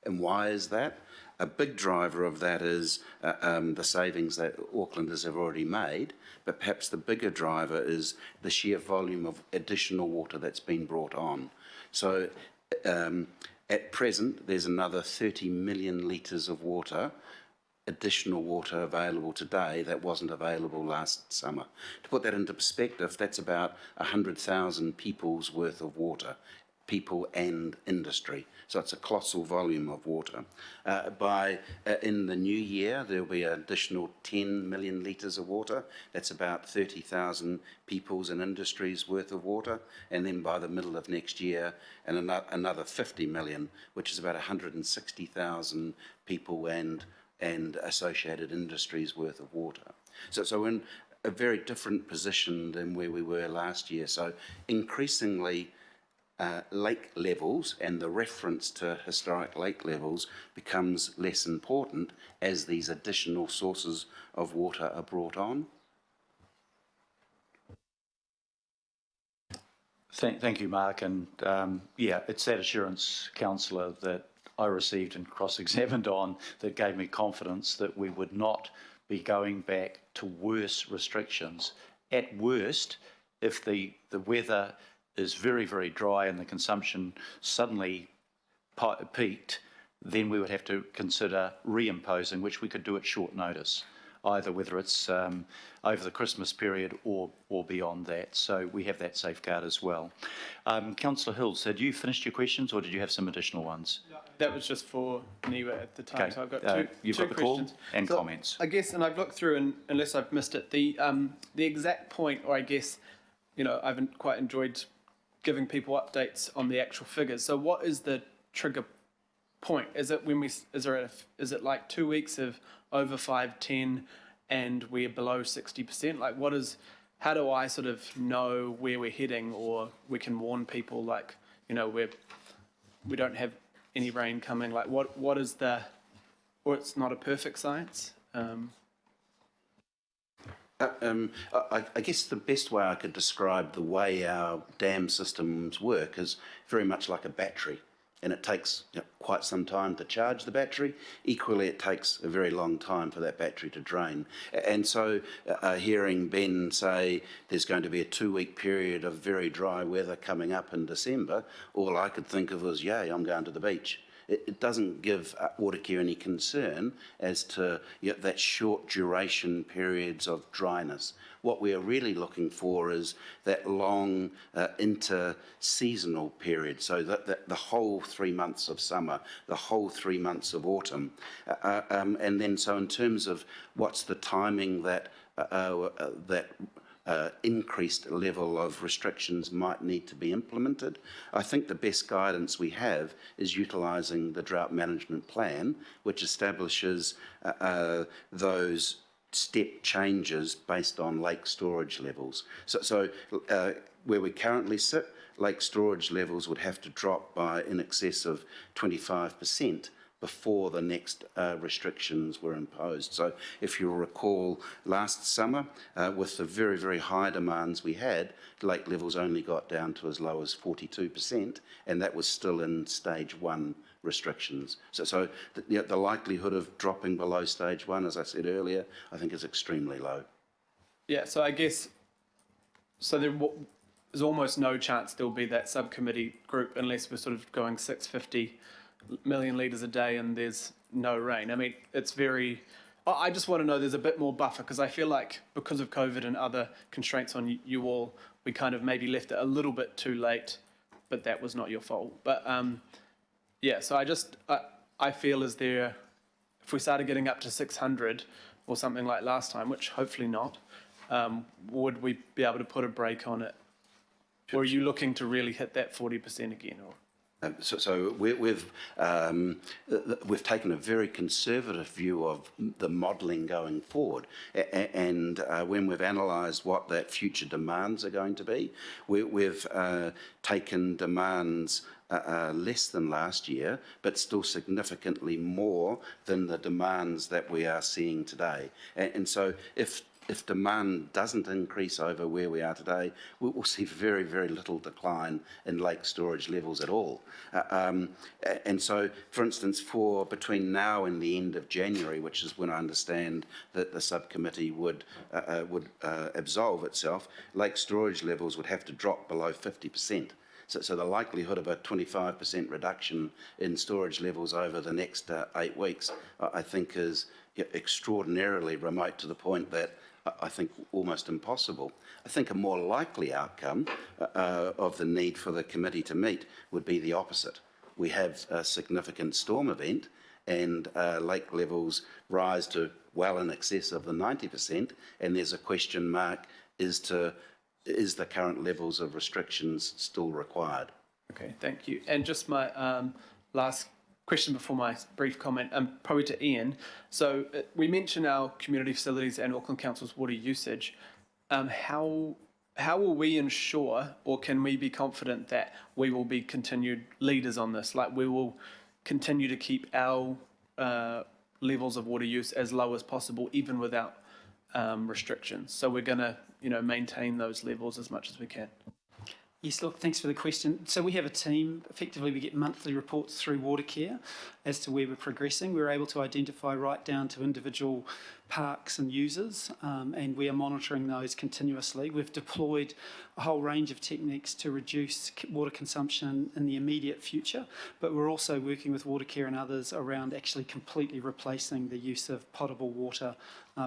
And why is that? A big driver of that is the savings that Aucklanders have already made, but perhaps the bigger driver is the sheer volume of additional water that's been brought on. So at present, there's another 30 million litres of water, additional water available today that wasn't available last summer. To put that into perspective, that's about 100,000 people's worth of water, people and industry. So it's a colossal volume of water. In the new year, there'll be an additional 10 million litres of water. That's about 30,000 people's and industries worth of water. And then by the middle of next year, and another 50 million, which is about 160,000 people and associated industries worth of water. So we're in a very different position than where we were last year. So increasingly, lake levels and the reference to historic lake levels becomes less important as these additional sources of water are brought on? Thank you, Mark. And yeah, it's that assurance, Councillor, that I received and cross-examined on that gave me confidence that we would not be going back to worse restrictions. At worst, if the weather is very, very dry and the consumption suddenly peaked, then we would have to consider reimposing, which we could do at short notice, either whether it's over the Christmas period or beyond that. So we have that safeguard as well. Councillor Hills, had you finished your questions or did you have some additional ones? No, that was just for Niwa at the time. Okay. So I've got two You've two got the call questions. and So comments. I guess, and I've looked through, and unless I've missed it, the exact point, or I guess, you know, I've quite enjoyed giving people updates on the actual figures. So what is the trigger point? Is it when is it like 2 weeks of over 510 and we're below 60%? Like how do I sort of know where we're heading, or we can warn people like, you know, we don't have any rain coming? Like what is or it's not a perfect science? I guess the best way I could describe the way our dam systems work is very much like a battery, and it takes quite some time to charge the battery. Equally, it takes a very long time for that battery to drain. And so hearing Ben say there's going to be a 2-week period of very dry weather coming up in December, all I could think of was, yay, I'm going to the beach. It doesn't give Watercare any concern as to that short duration periods of dryness. What we are really looking for is that long inter-seasonal period, so that the whole 3 months of summer, the whole 3 months of autumn. And then so in terms of what's the timing that increased level of restrictions might need to be implemented, I think the best guidance we have is utilising the drought management plan, which establishes those step changes based on lake storage levels. So where we currently sit, lake storage levels would have to drop by in excess of 25% before the next restrictions were imposed. So if you'll recall, last summer, with the very, very high demands we had, lake levels only got down to as low as 42%, and that was still in stage 1 restrictions. So the likelihood of dropping below stage 1, as I said earlier, I think is extremely low. Yeah, so I guess, so there's almost no chance there'll be that subcommittee group unless we're sort of going 650 million litres a day and there's no rain. I mean, it's very... I just want to know there's a bit more buffer, because I feel like because of COVID and other constraints on you all, we kind of maybe left it a little bit too late, but that was not your fault. But yeah, so I feel if we started getting up to 600 or something like last time, which hopefully not, would we be able to put a brake on it? Or are you looking to really hit that 40% again? Or? So we've taken a very conservative view of the modelling going forward, and when we've analysed what that future demands are going to be, we've taken demands less than last year, but still significantly more than the demands that we are seeing today. And so if demand doesn't increase over where we are today, we'll see very, very little decline in lake storage levels at all. And so, for instance, for between now and the end of January, which is when I understand that the subcommittee would absolve itself, lake storage levels would have to drop below 50%. So the likelihood of a 25% reduction in storage levels over the next 8 weeks, I think, is extraordinarily remote, to the point that I think almost impossible. I think a more likely outcome of the need for the committee to meet would be the opposite. We have a significant storm event and lake levels rise to well in excess of the 90%, and there's a question mark as to is the current levels of restrictions still required? Okay, thank you. And just my last question before my brief comment, probably to Ian. So we mentioned our community facilities and Auckland Council's water usage. How how will we ensure, or can we be confident that we will be continued leaders on this? Like, we will continue to keep our levels of water use as low as possible, even without restrictions. So we're going to, maintain those levels as much as we can. Yes, look, thanks for the question. So we have a team. Effectively, we get monthly reports through Watercare as to where we're progressing. We're able to identify right down to individual parks and users, and we are monitoring those continuously. We've deployed a whole range of techniques to reduce water consumption in the immediate future, but we're also working with Watercare and others around actually completely replacing the use of potable water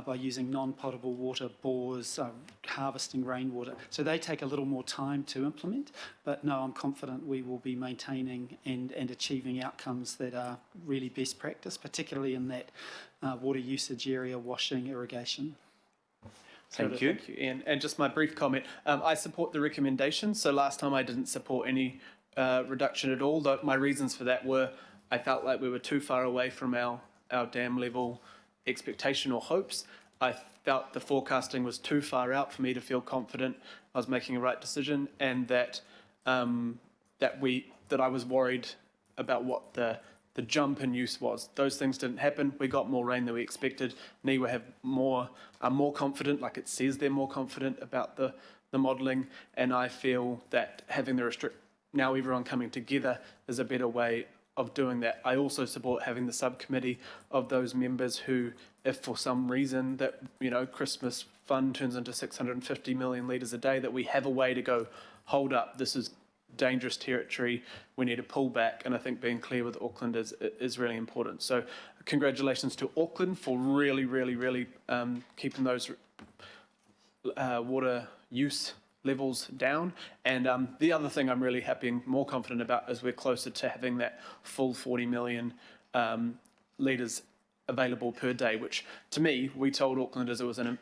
by using non-potable water bores, harvesting rainwater. So they take a little more time to implement, but no, I'm confident we will be maintaining and achieving outcomes that are really best practice, particularly in that water usage area, washing, irrigation. Thank you, Ian. And just my brief comment, I support the recommendation. So last time I didn't support any reduction at all. My reasons for that were I felt like we were too far away from our dam level expectation or hopes. I felt the forecasting was too far out for me to feel confident I was making a right decision, and that that I was worried about what the jump in use was. Those things didn't happen. We got more rain than we expected. NIWA are more confident, like it says they're more confident about the modelling, and I feel that having now everyone coming together is a better way of doing that. I also support having the subcommittee of those members who, if for some reason that, Christmas fund turns into 650 million litres a day, that we have a way to go, hold up, this is dangerous territory, we need to pull back. And I think being clear with Auckland is really important. So congratulations to Auckland for really keeping those water use levels down. And the other thing I'm really happy and more confident about is we're closer to having that full 40 million litres available per day, which to me, we told Aucklanders it was an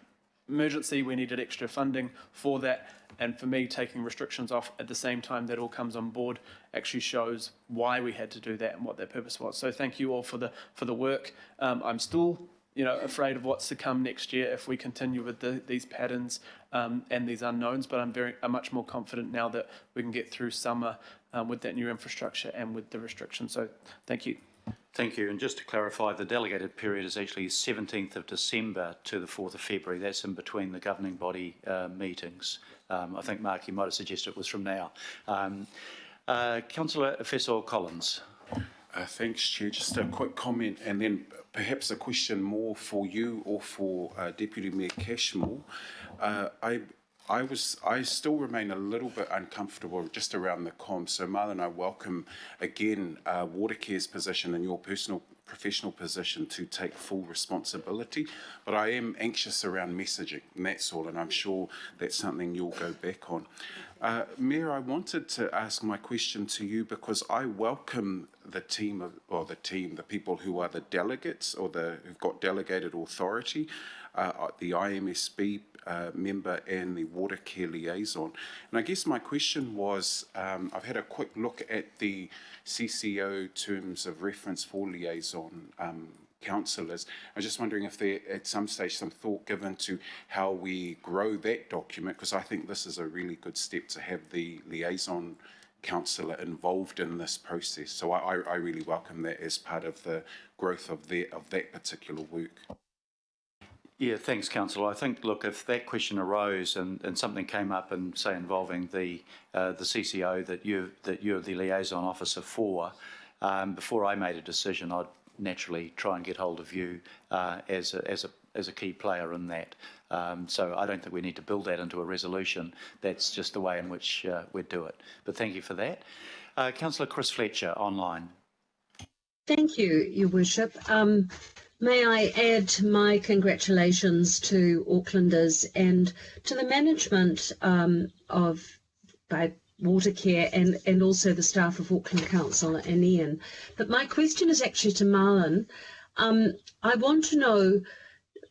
emergency, we needed extra funding for that. And for me, taking restrictions off at the same time that all comes on board actually shows why we had to do that and what their purpose was. So thank you all for the work. I'm still afraid of what's to come next year if we continue with these patterns and these unknowns, but I'm much more confident now that we can get through summer with that new infrastructure and with the restrictions. So thank you. Thank you. And just to clarify, the delegated period is actually 17th of December to the 4th of February. That's in between the governing body meetings. I think, Mark, you might have suggested it was from now. Councillor Fessor-Collins. Thanks, Chair. Just a quick comment, and then perhaps a question more for you or for Deputy Mayor Cashmore. I still remain a little bit uncomfortable just around the comms. So, Marlon, I welcome again Watercare's position and your professional position to take full responsibility, but I am anxious around messaging, and that's all, and I'm sure that's something you'll go back on. Mayor, I wanted to ask my question to you because I welcome the people who are the delegates or who've got delegated authority, the IMSB member and the Watercare liaison. And I guess my question was, I've had a quick look at the CCO terms of reference for liaison councillors. I'm just wondering if there, at some stage, some thought given to how we grow that document, because I think this is a really good step to have the liaison councillor involved in this process. So I really welcome that as part of the growth of that particular work. Yeah, thanks, Councillor. I think, look, if that question arose and something came up and say involving the CCO that you're the liaison officer for, before I made a decision, I'd naturally try and get hold of you as a key player in that. So I don't think we need to build that into a resolution. That's just the way in which we'd do it. But thank you for that. Councillor Chris Fletcher, online. Thank you, Your Worship. May I add my congratulations to Aucklanders and to the management by Watercare and also the staff of Auckland Council and Ian. But my question is actually to Marlon. I want to know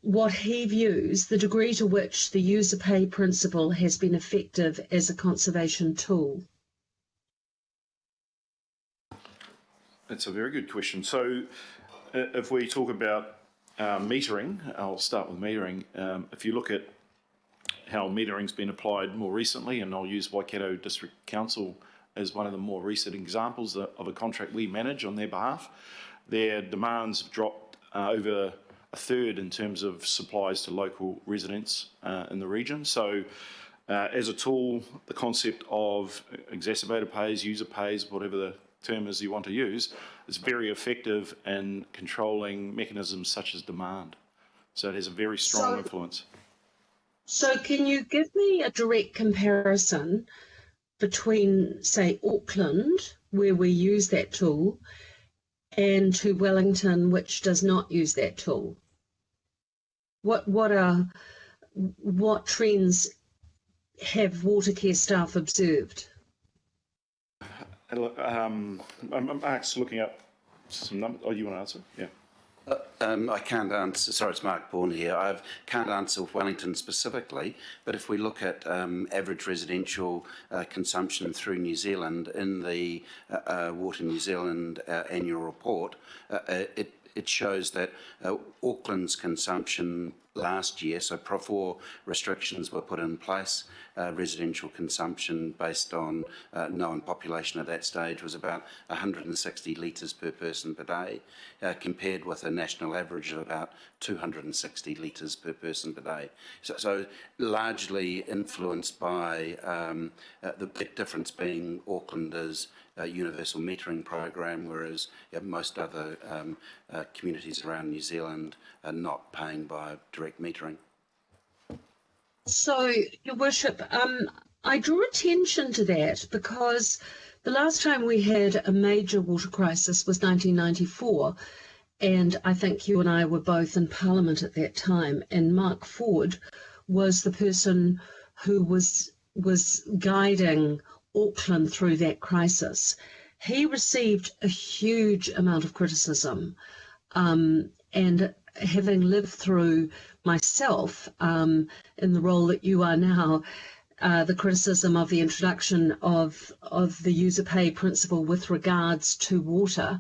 what he views the degree to which the user pay principle has been effective as a conservation tool. That's a very good question. So if we talk about metering, I'll start with metering. If you look at how metering's been applied more recently, and I'll use Waikato District Council as one of the more recent examples of a contract we manage on their behalf. Their demands have dropped over a third in terms of supplies to local residents in the region. So as a tool, the concept of exacerbator pays, user pays, whatever the term is you want to use, is very effective in controlling mechanisms such as demand. So it has a very strong influence. So can you give me a direct comparison between, say, Auckland, where we use that tool, and to Wellington, which does not use that tool? What trends have water care staff observed? Mark's looking up some numbers. Oh, you want to answer? Yeah. I can't answer, sorry, it's Mark Bourne here. I can't answer Wellington specifically, but if we look at average residential consumption through New Zealand in the Water New Zealand annual report, it shows that Auckland's consumption last year, so before restrictions were put in place, residential consumption based on known population at that stage was about 160 litres per person per day, compared with a national average of about 260 litres per person per day. So largely influenced by the big difference being Auckland's universal metering program, whereas most other communities around New Zealand are not paying by direct metering. So, Your Worship, I draw attention to that because the last time we had a major water crisis was 1994, and I think you and I were both in Parliament at that time, and Mark Ford was the person who was guiding Auckland through that crisis. He received a huge amount of criticism, and having lived through myself in the role that you are now, the criticism of the introduction of the user pay principle with regards to water,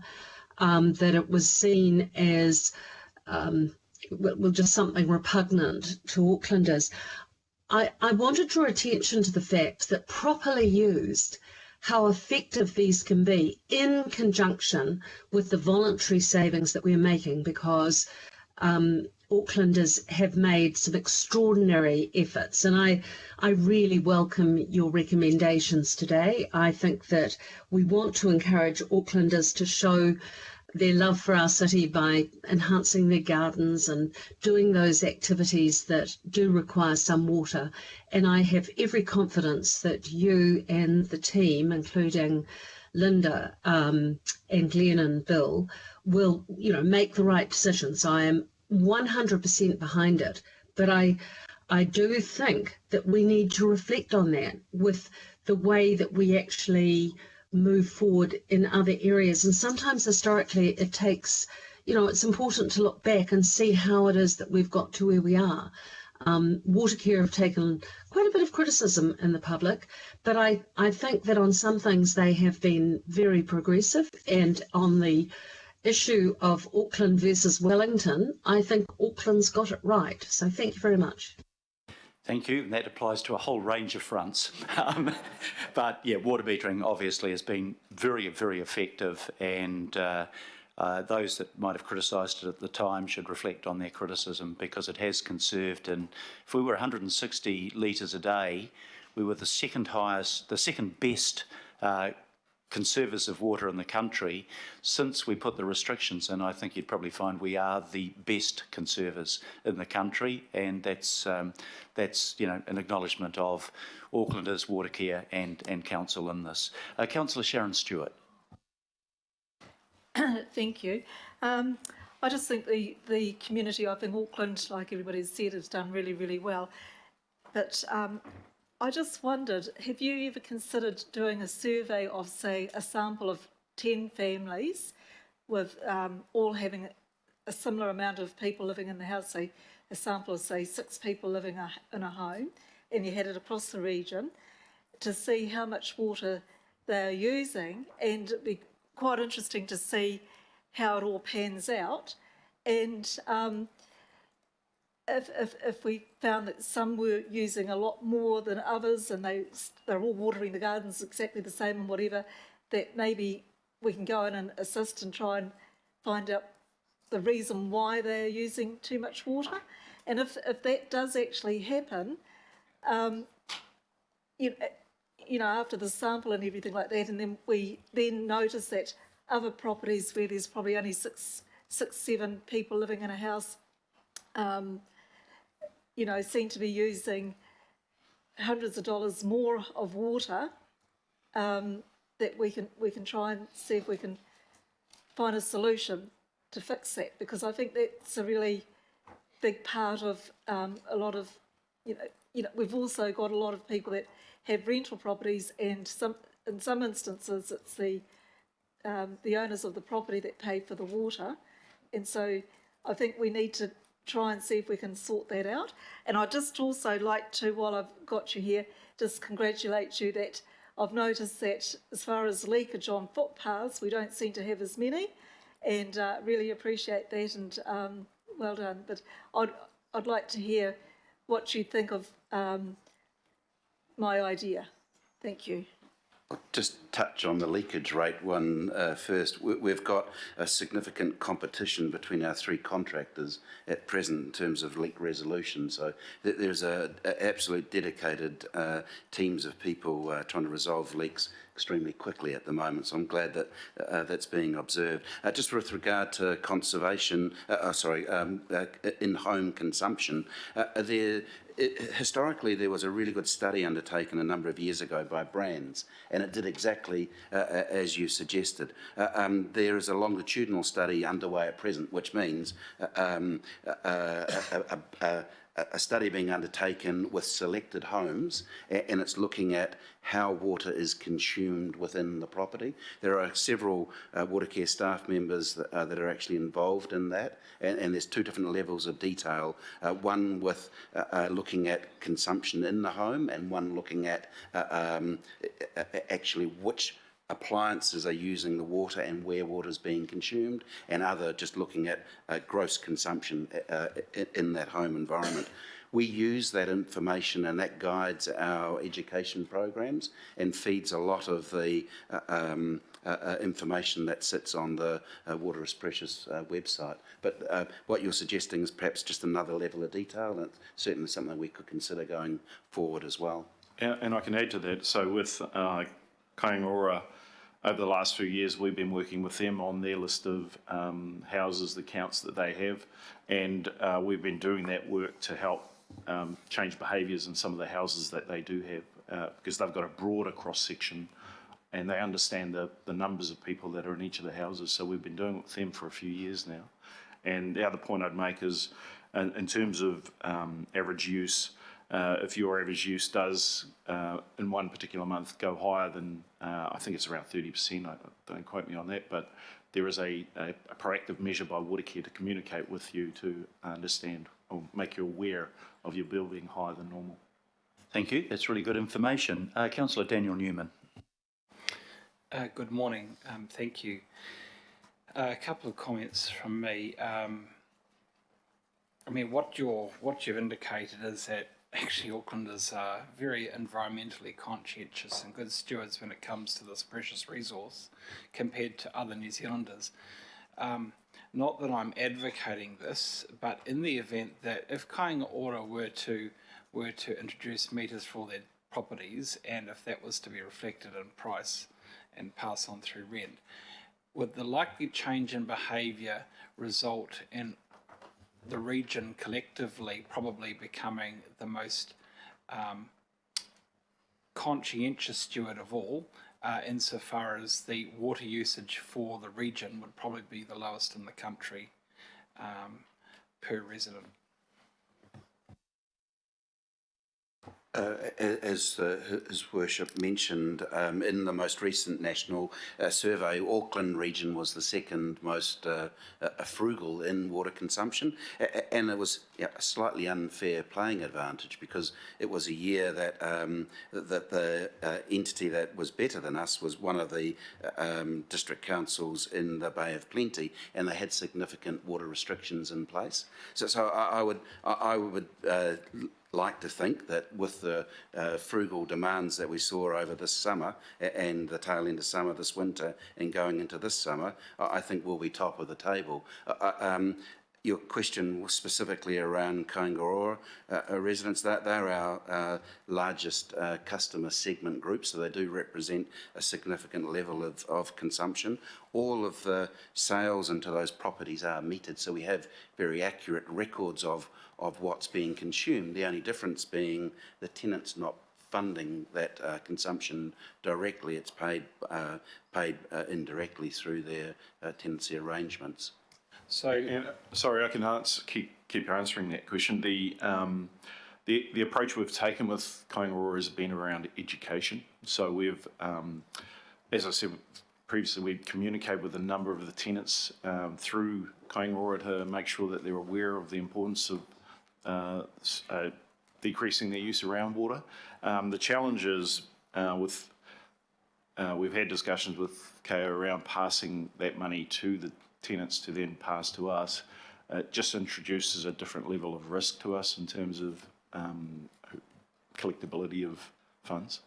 that it was seen as just something repugnant to Aucklanders. I want to draw attention to the fact that properly used, how effective these can be in conjunction with the voluntary savings that we're making, because Aucklanders have made some extraordinary efforts, and I really welcome your recommendations today. I think that we want to encourage Aucklanders to show their love for our city by enhancing their gardens and doing those activities that do require some water. And I have every confidence that you and the team, including Linda and Glenn and Bill, will, make the right decisions. I am 100% behind it, but I do think that we need to reflect on that with the way that we actually move forward in other areas. And sometimes historically it takes, it's important to look back and see how it is that we've got to where we are. Watercare have taken quite a bit of criticism in the public, but I think that on some things they have been very progressive, and on the issue of Auckland versus Wellington, I think Auckland's got it right. So thank you very much. Thank you, and that applies to a whole range of fronts. But yeah, water metering obviously has been very, very effective, and those that might have criticised it at the time should reflect on their criticism, because it has conserved. And if we were 160 litres a day, we were the second best conservers of water in the country. Since we put the restrictions in, I think you'd probably find we are the best conservers in the country, and that's an acknowledgement of Aucklanders, Watercare and Council in this. Councillor Sharon Stewart. Thank you. I just think the community up in Auckland, like everybody's said, has done really, really well. But I just wondered, have you ever considered doing a survey of, say, a sample of 10 families with all having a similar amount of people living in the house, say a sample of, say, 6 people living in a home, and you had it across the region, to see how much water they're using? And it'd be quite interesting to see how it all pans out. And if we found that some were using a lot more than others and they're all watering the gardens exactly the same and whatever, that maybe we can go in and assist and try and find out the reason why they're using too much water. And if that does actually happen, you know, after the sample and everything like that, and then we then notice that other properties where there's probably only six, 7 people living in a house, you know, seem to be using hundreds of dollars more of water, that we can try and see if we can find a solution to fix that, because I think that's a really big part of a lot of, you know, we've also got a lot of people that have rental properties, and in some instances it's the owners of the property that pay for the water, and so I think we need to try and see if we can sort that out. And I'd just also like to, while I've got you here, just congratulate you that I've noticed that as far as leakage on footpaths, we don't seem to have as many, and really appreciate that, and well done. But I'd like to hear what you think of my idea. Thank you. Just touch on the leakage rate one first. We've got a significant competition between our 3 contractors at present in terms of leak resolution. So there's a absolute dedicated teams of people trying to resolve leaks extremely quickly at the moment. So I'm glad that that's being observed. Just with regard to conservation, in-home consumption, historically, there was a really good study undertaken a number of years ago by Brands, and it did exactly as you suggested. There is a longitudinal study underway at present, which means a study being undertaken with selected homes, and it's looking at how water is consumed within the property. There are several Watercare staff members that are actually involved in that, and there's 2 different levels of detail, one with looking at consumption in the home, and one looking at actually which appliances are using the water and where water is being consumed, and other just looking at gross consumption in that home environment. We use that information, and that guides our education programs and feeds a lot of the information that sits on the Water is Precious website. But what you're suggesting is perhaps just another level of detail, and it's certainly something we could consider going forward as well. And I can add to that. So with Kaingaroa, over the last few years, we've been working with them on their list of houses, the counts that they have, and we've been doing that work to help change behaviours in some of the houses that they do have, because they've got a broader cross-section and they understand the numbers of people that are in each of the houses. So we've been doing it with them for a few years now. And the other point I'd make is, in terms of average use, if your average use does in one particular month go higher than I think it's around 30%, don't quote me on that, but there is a proactive measure by Watercare to communicate with you to understand or make you aware of your bill being higher than normal. Thank you. That's really good information. Councillor Daniel Newman. Good morning. Thank you. A couple of comments from me. I mean, what you've indicated is that actually Aucklanders are very environmentally conscientious and good stewards when it comes to this precious resource compared to other New Zealanders. Not that I'm advocating this, but in the event that if Kaingaroa were to introduce meters for their properties, and if that was to be reflected in price and pass on through rent, would the likely change in behaviour result in the region collectively probably becoming the most conscientious steward of all, insofar as the water usage for the region would probably be the lowest in the country per resident? As His Worship mentioned, in the most recent national survey, Auckland region was the second most frugal in water consumption, and it was a slightly unfair playing advantage because it was a year that that the entity that was better than us was one of the district councils in the Bay of Plenty, and they had significant water restrictions in place. So I would like to think that with the frugal demands that we saw over this summer and the tail end of summer this winter and going into this summer, I think we'll be top of the table. Your question was specifically around Kaingaroa residents. They're our largest customer segment group, so they do represent a significant level of consumption. All of the sales into those properties are metered, so we have very accurate records of what's being consumed. The only difference being the tenant's not funding that consumption directly. It's paid indirectly through their tenancy arrangements. So, sorry, I can keep answering that question. The approach we've taken with Kaingaroa has been around education. So we've, as I said previously, we communicate with a number of the tenants through Kaingaroa to make sure that they're aware of the importance of decreasing their use of groundwater. The challenge is we've had discussions with KO around passing that money to the tenants to then pass to us. It just introduces a different level of risk to us in terms of collectability of funds.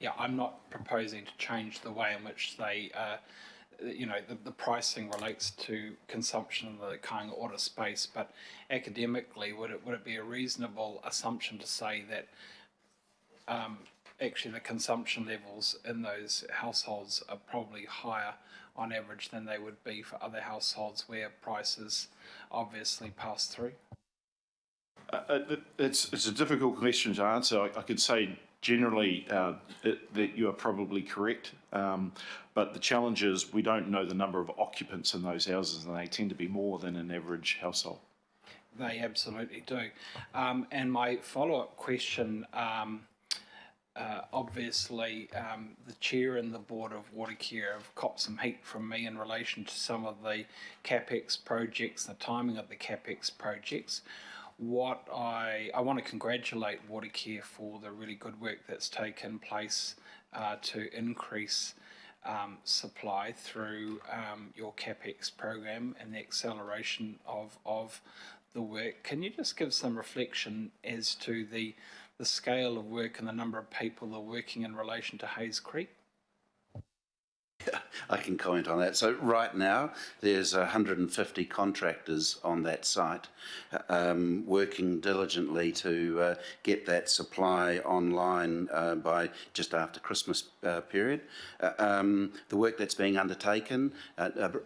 Yeah, I'm not proposing to change the way in which they, the pricing relates to consumption in the Kaingaroa space, but academically, would it be a reasonable assumption to say that actually the consumption levels in those households are probably higher on average than they would be for other households where prices obviously pass through? It's a difficult question to answer. I could say generally that you are probably correct, but the challenge is we don't know the number of occupants in those houses, and they tend to be more than an average household. They absolutely do. And my follow-up question, obviously the chair and the board of Watercare have copped some heat from me in relation to some of the CapEx projects, the timing of the CapEx projects. I want to congratulate Watercare for the really good work that's taken place to increase supply through your CapEx program and the acceleration of the work. Can you just give some reflection as to the scale of work and the number of people that are working in relation to Hayes Creek? I can comment on that. So right now there's 150 contractors on that site working diligently to get that supply online by just after Christmas period. The work that's being undertaken,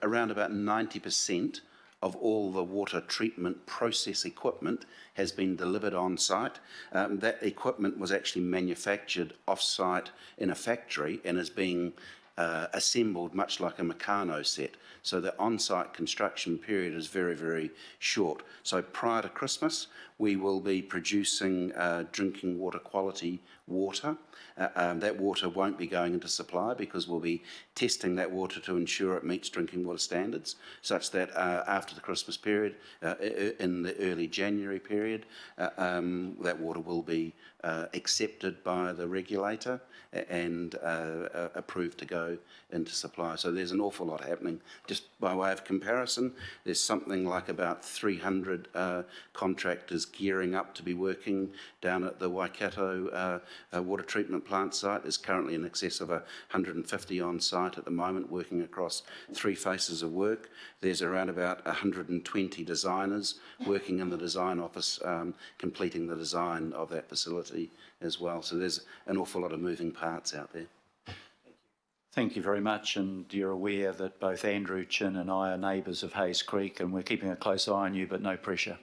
around about 90% of all the water treatment process equipment has been delivered on site. That equipment was actually manufactured off site in a factory and is being assembled much like a Meccano set. So the on-site construction period is very, very short. So prior to Christmas, we will be producing drinking water quality water. That water won't be going into supply because we'll be testing that water to ensure it meets drinking water standards, such that after the Christmas period, in the early January period, that water will be accepted by the regulator and approved to go into supply. So there's an awful lot happening. Just by way of comparison, there's something like about 300 contractors gearing up to be working down at the Waikato water treatment plant site. There's currently in excess of 150 on site at the moment working across 3 phases of work. There's around about 120 designers working in the design office completing the design of that facility as well. So there's an awful lot of moving parts out there. Thank you very much, and you're aware that both Andrew Chin and I are neighbours of Hayes Creek, and we're keeping a close eye on you, but no pressure.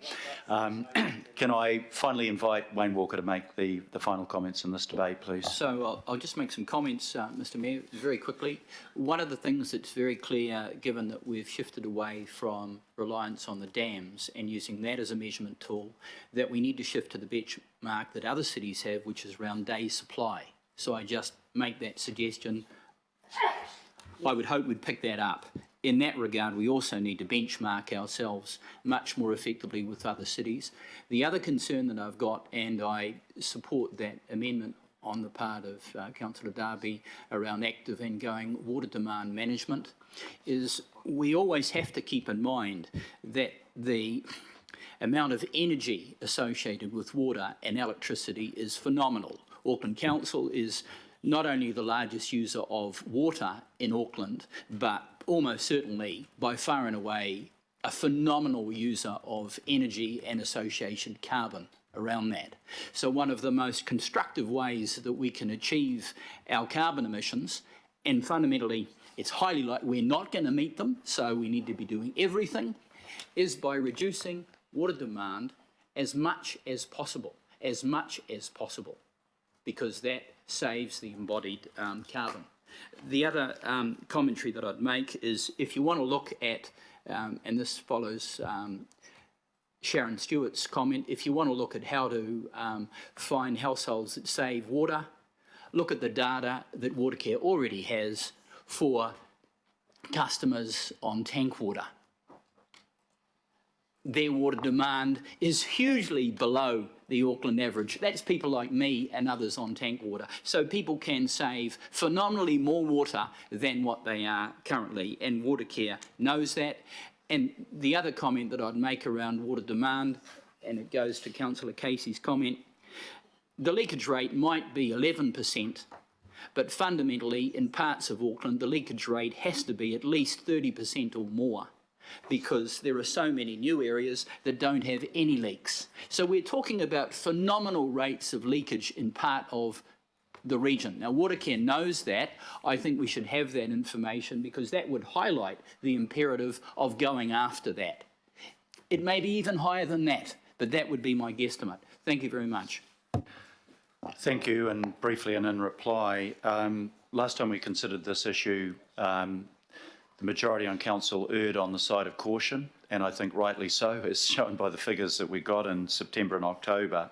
Can I finally invite Wayne Walker to make the final comments in this debate, please? So I'll just make some comments, Mr Mayor, very quickly. One of the things that's very clear, given that we've shifted away from reliance on the dams and using that as a measurement tool, that we need to shift to the benchmark that other cities have, which is around day supply. So I just make that suggestion. I would hope we'd pick that up. In that regard, we also need to benchmark ourselves much more effectively with other cities. The other concern that I've got, and I support that amendment on the part of Councillor Darby around active and going water demand management, is we always have to keep in mind that the amount of energy associated with water and electricity is phenomenal. Auckland Council is not only the largest user of water in Auckland, but almost certainly by far and away a phenomenal user of energy and associated carbon around that. So one of the most constructive ways that we can achieve our carbon emissions, and fundamentally it's highly likely we're not going to meet them, so we need to be doing everything, is by reducing water demand as much as possible, because that saves the embodied carbon. The other commentary that I'd make is if you want to look at, and this follows Sharon Stewart's comment, if you want to look at how to find households that save water, look at the data that Watercare already has for customers on tank water. Their water demand is hugely below the Auckland average. That's people like me and others on tank water. So people can save phenomenally more water than what they are currently, and Watercare knows that. And the other comment that I'd make around water demand, and it goes to Councillor Casey's comment, the leakage rate might be 11%, but fundamentally in parts of Auckland the leakage rate has to be at least 30% or more, because there are so many new areas that don't have any leaks. So we're talking about phenomenal rates of leakage in part of the region. Now, Watercare knows that. I think we should have that information because that would highlight the imperative of going after that. It may be even higher than that, but that would be my guesstimate. Thank you very much. Thank you, and briefly and in reply, last time we considered this issue, the majority on council erred on the side of caution, and I think rightly so, as shown by the figures that we got in September and October.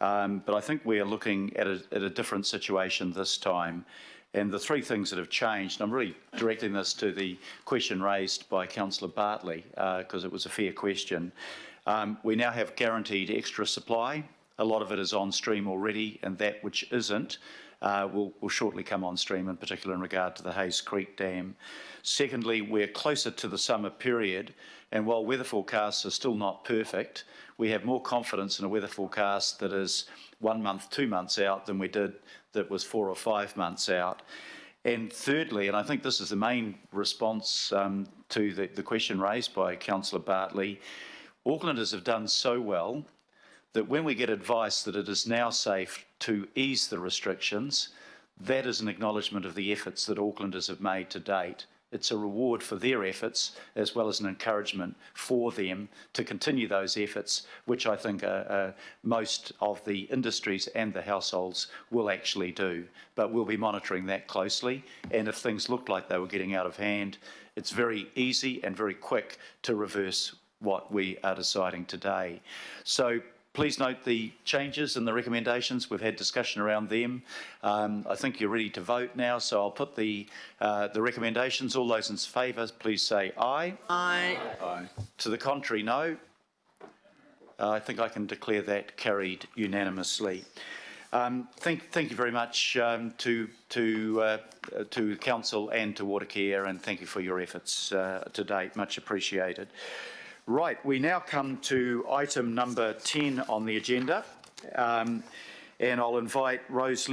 But I think we are looking at a different situation this time. And the three things that have changed, and I'm really directing this to the question raised by Councillor Bartley, because it was a fair question. We now have guaranteed extra supply. A lot of it is on stream already, and that which isn't will shortly come on stream, in particular in regard to the Hayes Creek Dam. Secondly, we're closer to the summer period, and while weather forecasts are still not perfect, we have more confidence in a weather forecast that is 1 month, 2 months out than we did that was 4 or 5 months out. And thirdly, and I think this is the main response to the question raised by Councillor Bartley, Aucklanders have done so well that when we get advice that it is now safe to ease the restrictions, that is an acknowledgement of the efforts that Aucklanders have made to date. It's a reward for their efforts as well as an encouragement for them to continue those efforts, which I think most of the industries and the households will actually do. But we'll be monitoring that closely, and if things look like they were getting out of hand, it's very easy and very quick to reverse what we are deciding today. So please note the changes and the recommendations. We've had discussion around them. I think you're ready to vote now, so I'll put the recommendations. All those in favour, please say aye. Aye. Aye. To the contrary, no. I think I can declare that carried unanimously. Thank you very much to Council and to Watercare, and thank you for your efforts to date. Much appreciated. Right, we now come to item number 10 on the agenda, and I'll invite Rose